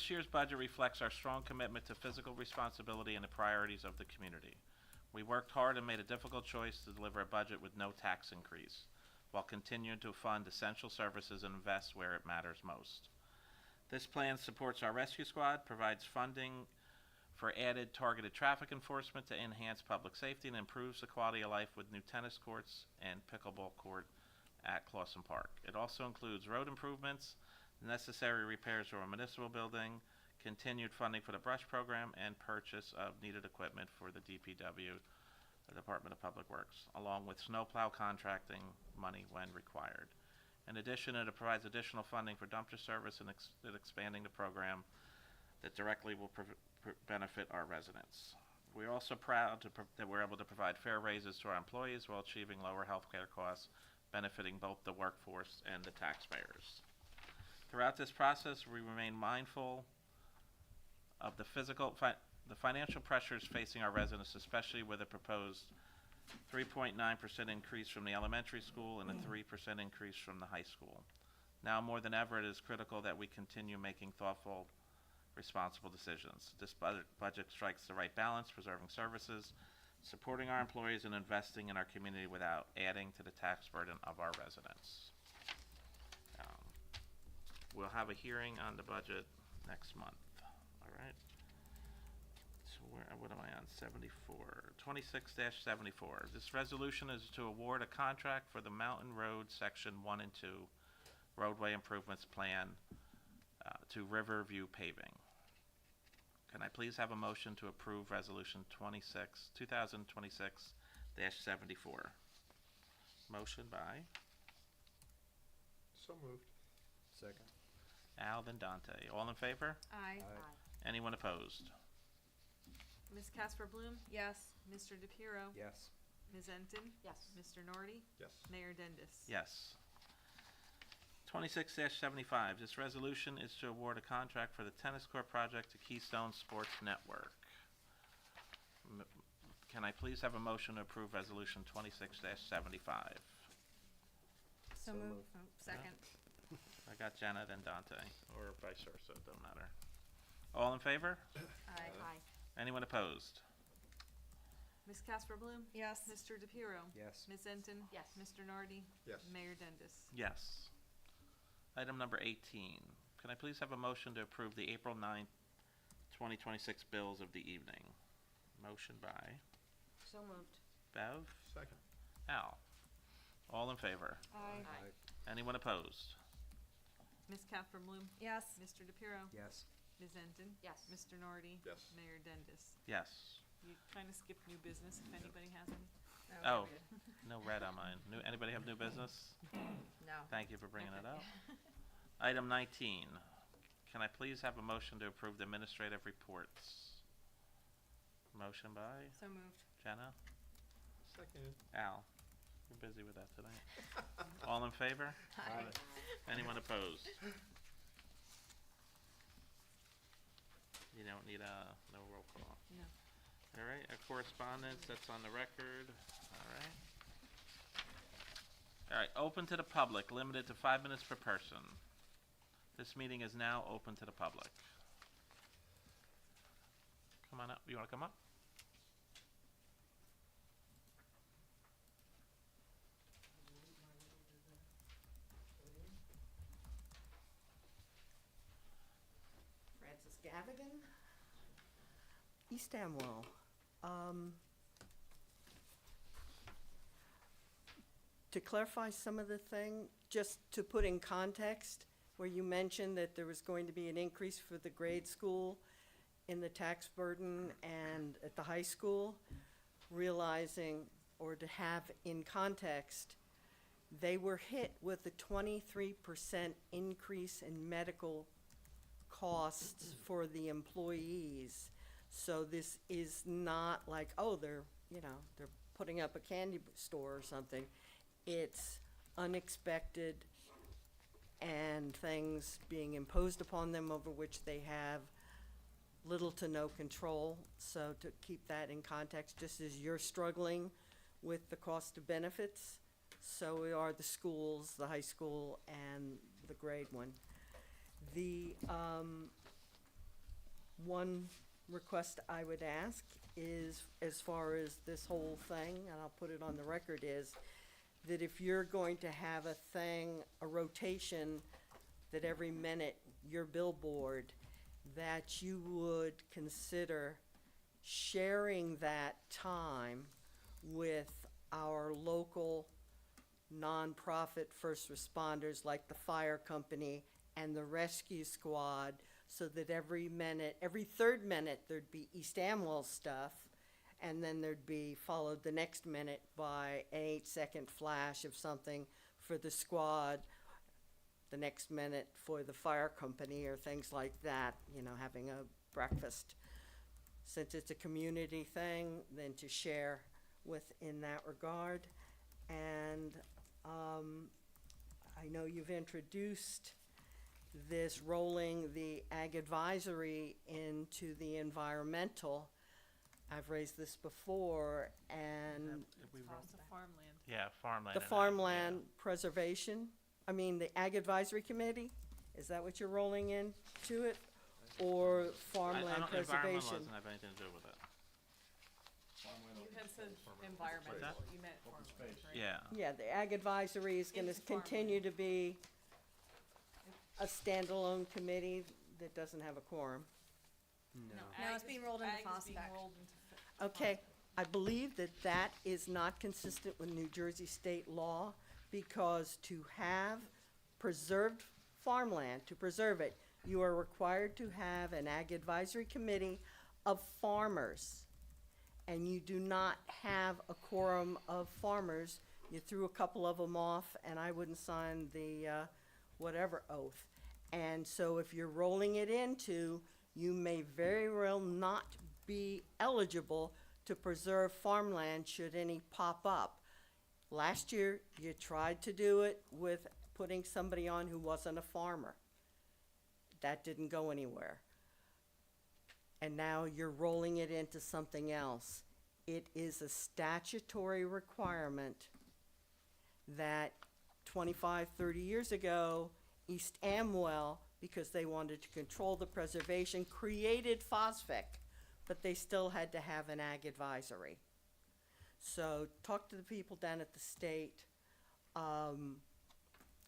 year's budget reflects our strong commitment to fiscal responsibility and the priorities of the community. We worked hard and made a difficult choice to deliver a budget with no tax increase, while continuing to fund essential services and invest where it matters most. This plan supports our rescue squad, provides funding for added targeted traffic enforcement to enhance public safety, and improves the quality of life with new tennis courts and pickleball court at Clawson Park. It also includes road improvements, necessary repairs to our municipal building, continued funding for the brush program, and purchase of needed equipment for the DPW, the Department of Public Works, along with snowplow contracting money when required. In addition, it provides additional funding for dumpster service and expanding the program that directly will benefit our residents. We're also proud that we're able to provide fair raises to our employees while achieving lower health care costs, benefiting both the workforce and the taxpayers. Throughout this process, we remain mindful of the financial pressures facing our residents, especially with a proposed 3.9% increase from the elementary school and a 3% increase from the high school. Now more than ever, it is critical that we continue making thoughtful responsible decisions. This budget strikes the right balance, preserving services, supporting our employees, and investing in our community without adding to the tax burden of our residents. We'll have a hearing on the budget next month, all right? So what am I on, 26-74. This resolution is to award a contract for the Mountain Road Section 1 and 2 roadway improvements plan to Riverview Paving. Can I please have a motion to approve Resolution 2026-74? Motion by So moved. Second. Al, then Dante. All in favor? Aye. Anyone opposed? Ms. Casper Bloom? Yes. Mr. DePiero? Yes. Ms. Enton? Yes. Mr. Nardi? Yes. Mayor Dendis? Yes. 26-75, this resolution is to award a contract for the tennis court project to Keystone Sports Network. Can I please have a motion to approve Resolution 26-75? So moved. Oh, second. I got Jenna, then Dante, or vice versa, it doesn't matter. All in favor? Aye. Anyone opposed? Ms. Casper Bloom? Yes. Mr. DePiero? Yes. Ms. Enton? Yes. Mr. Nardi? Yes. Mayor Dendis? Yes. Item number 18, can I please have a motion to approve the April 9th, 2026 bills of the evening? Motion by So moved. Bev, Second. Al. All in favor? Aye. Anyone opposed? Ms. Casper Bloom? Yes. Mr. DePiero? Yes. Ms. Enton? Yes. Mr. Nardi? Yes. Mayor Dendis? Yes. You kind of skipped new business, if anybody has any. Oh, no red on mine. Anybody have new business? No. Thank you for bringing it up. Item 19, can I please have a motion to approve the administrative reports? Motion by So moved. Jenna, Second. Al. You're busy with that tonight. All in favor? Aye. Anyone opposed? You don't need no roll call. No. All right, a correspondence, that's on the record. All right. All right, open to the public, limited to 5 minutes per person. This meeting is now open to the public. Come on up. You want to come up? Francis Gavigan, East Amwell. To clarify some of the thing, just to put in context, where you mentioned that there was going to be an increase for the grade school in the tax burden and at the high school, realizing, or to have in context, they were hit with a 23% increase in medical costs for the employees. So this is not like, oh, they're putting up a candy store or something. It's unexpected and things being imposed upon them over which they have little to no control. So to keep that in context, just as you're struggling with the cost of benefits, so we are the schools, the high school and the grade one. The one request I would ask is, as far as this whole thing, and I'll put it on the record, is that if you're going to have a thing, a rotation, that every minute your billboard, that you would consider sharing that time with our local nonprofit first responders like the fire company and the rescue squad, so that every minute, every third minute, there'd be East Amwell stuff, and then there'd be followed the next minute by an 8-second flash of something for the squad, the next minute for the fire company, or things like that, having a breakfast. Since it's a community thing, then to share in that regard. And I know you've introduced this rolling the ag advisory into the environmental. I've raised this before, and It's the farmland. Yeah, farmland. the and ag, farmland preservation, the ag advisory committee, is that what you're rolling into it? or I farmland don't, environmental preservation. doesn't have anything to do with it. You had said environmental, you meant farmland, right? Yeah. Yeah, the Ag Advisory is gonna Into farmland. continue to be a standalone committee that doesn't have a quorum. No. No, Ag it's being is- rolled into ag is being Fospec. rolled into fa- Okay, I believe that that is not consistent with New Jersey state law, because to have preserved farmland, to preserve it, you are required to have an Ag Advisory Committee of farmers. And you do not have a quorum of farmers. You threw a couple of them off, and I wouldn't sign the, whatever oath. And so if you're rolling it into, you may very well not be eligible to preserve farmland should any pop up. Last year, you tried to do it with putting somebody on who wasn't a farmer. That didn't go anywhere. And now you're rolling it into something else. It is a statutory requirement that 25, 30 years ago, East Amwell, because they wanted to control the preservation, created FOSFIC, but they still had to have an Ag Advisory. So talk to the people down at the state.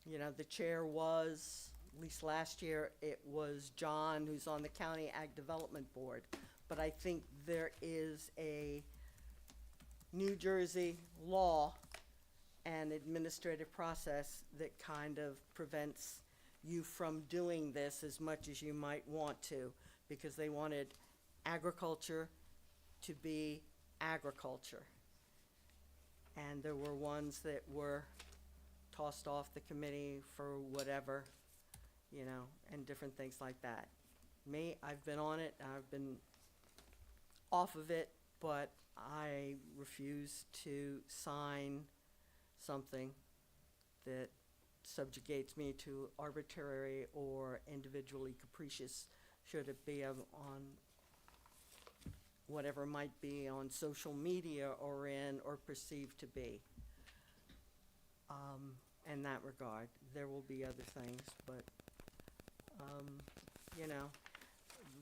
You know, the chair was, at least last year, it was John, who's on the County Ag Development Board. But I think there is a New Jersey law and administrative process that kind of prevents you from doing this as much as you might want to, because they wanted agriculture to be agriculture. And there were ones that were tossed off the committee for whatever, you know, and different things like that. Me, I've been on it, I've been off of it, but I refuse to sign something that subjugates me to arbitrary or individually capricious, should it be on whatever might be on social media or in, or perceived to be. In that regard, there will be other things, but, you know,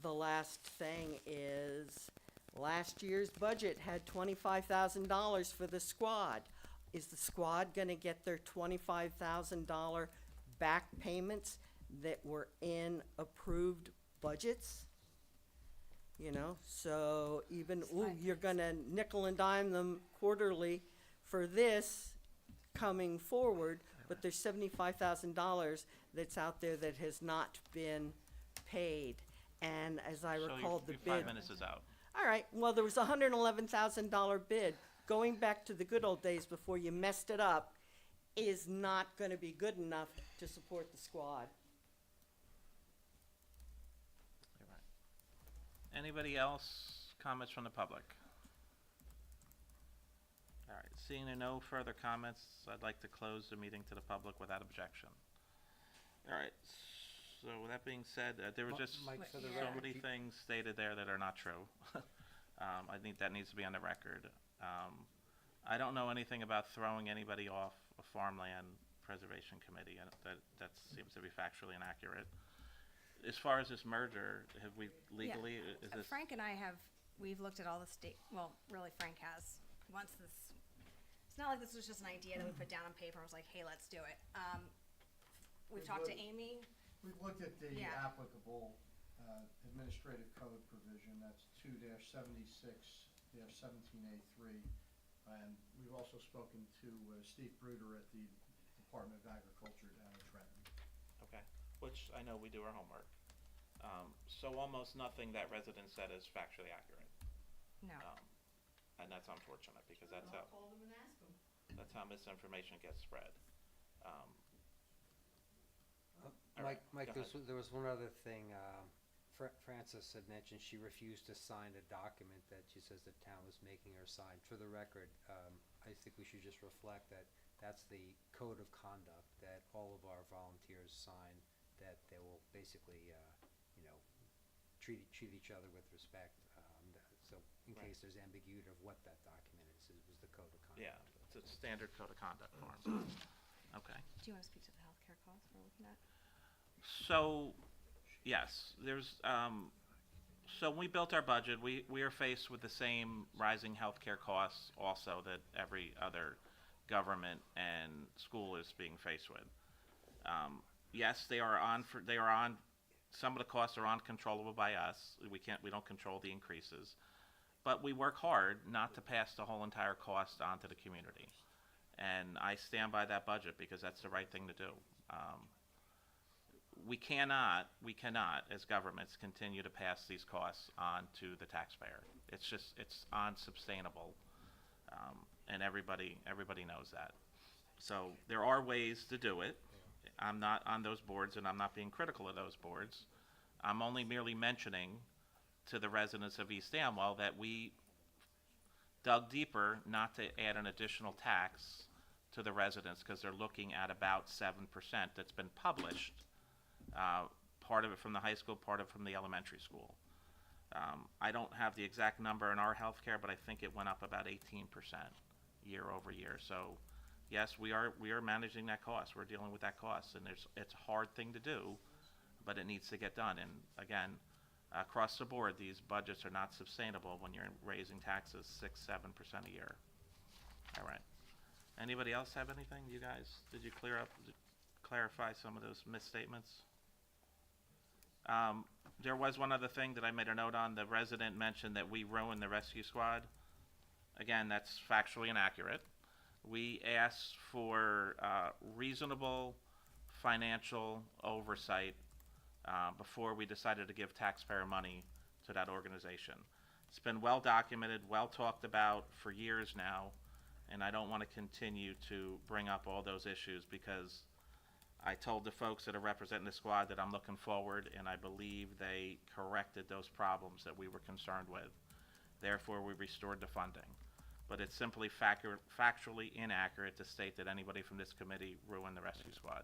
the last thing is, last year's budget had $25,000 for the squad. Is the squad gonna get their $25,000 back payments that were in approved budgets? You know, so even, ooh, you're gonna nickel and dime them quarterly for this coming forward, but there's $75,000 that's out there that has not been paid. And as I So recall, the your bid. 5 minutes is out. All right, well, there was a $111,000 bid. Going back to the good old days before you messed it up is not gonna be good enough to support the squad. You're right. Anybody else, comments from the public? All right, seeing there are no further comments, I'd like to close the meeting to the public without objection. All right, so with that being said, there were just Mike, for the so record, many keep- things stated there that are not true. I think that needs to be on the record. I don't know anything about throwing anybody off a farmland preservation committee, and that seems to be factually inaccurate. As far as this merger, have we legally, is this? Frank and I we've looked at all the state, well, really Frank has, once this, it's not like this was just an idea that we put down on paper and was like, hey, let's do it. We've talked to Amy, We've looked at the Yeah. applicable administrative code provision, that's 2-76-17A3. And we've also spoken to Steve Bruder at the Department of Agriculture down in Trenton. Okay, which I know we do our homework. So almost nothing that resident said is factually accurate. no. And that's unfortunate, because that's I'll how, call them and ask them. that's how misinformation gets spread. All Mike, right, go ahead. there was one other thing, Frances had mentioned she refused to sign a document that she says the town was making her sign. For the record, I think we should just reflect that that's the code of conduct that all of our volunteers sign, that they will basically, you know, treat each other with respect. So in Right. case there's ambiguity of what that document is, it was the code of conduct. Yeah, it's a standard code of conduct form. Okay. Do you wanna speak to the healthcare costs we're looking at? So, Yes, there's, so when we built our budget, we are faced with the same rising healthcare costs also that every other government and school is being faced with. Yes, they are on, some of the costs are uncontrollable by us. We don't control the increases. But we work hard not to pass the whole entire cost on to the community. And I stand by that budget because that's the right thing to do. We cannot, as governments, continue to pass these costs on to the taxpayer. It's unsustainable, and everybody knows that. So there are ways to do it. I'm not on those boards, and I'm not being critical of those boards. I'm only merely mentioning to the residents of East Amwell that we dug deeper not to add an additional tax to the residents because they're looking at about 7% that's been published. Part of it from the high school, part of it from the elementary school. I don't have the exact number in our healthcare, but I think it went up about 18% year over year. So, yes, we are managing that cost. We're dealing with that cost, and it's a hard thing to do, but it needs to get done. And again, across the board, these budgets are not sustainable when you're raising taxes 6-7% a year. All right. Anybody else have anything? You guys, did you clarify some of those misstatements? There was one other thing that I made a note on. The resident mentioned that we ruined the rescue squad. Again, that's factually inaccurate. We asked for reasonable financial oversight before we decided to give taxpayer money to that organization. It's been well documented, well talked about for years now, and I don't want to continue to bring up all those issues because I told the folks that are representing the squad that I'm looking forward, and I believe they corrected those problems that we were concerned with. Therefore, we restored the funding. But it's simply factually inaccurate to state that anybody from this committee ruined the rescue squad.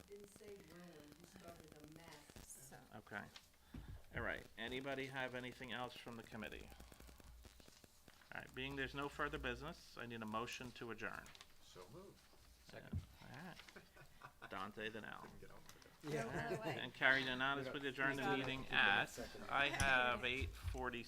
Didn't say ruin, you started a mess. Okay. All right. Anybody have anything else from the committee? All right. Being there's no further business, I need a motion to adjourn. So moved. Second. All right. Dante Danell. Get over it. Yeah. And carried unanimously adjourn the meeting at, I have 8:47.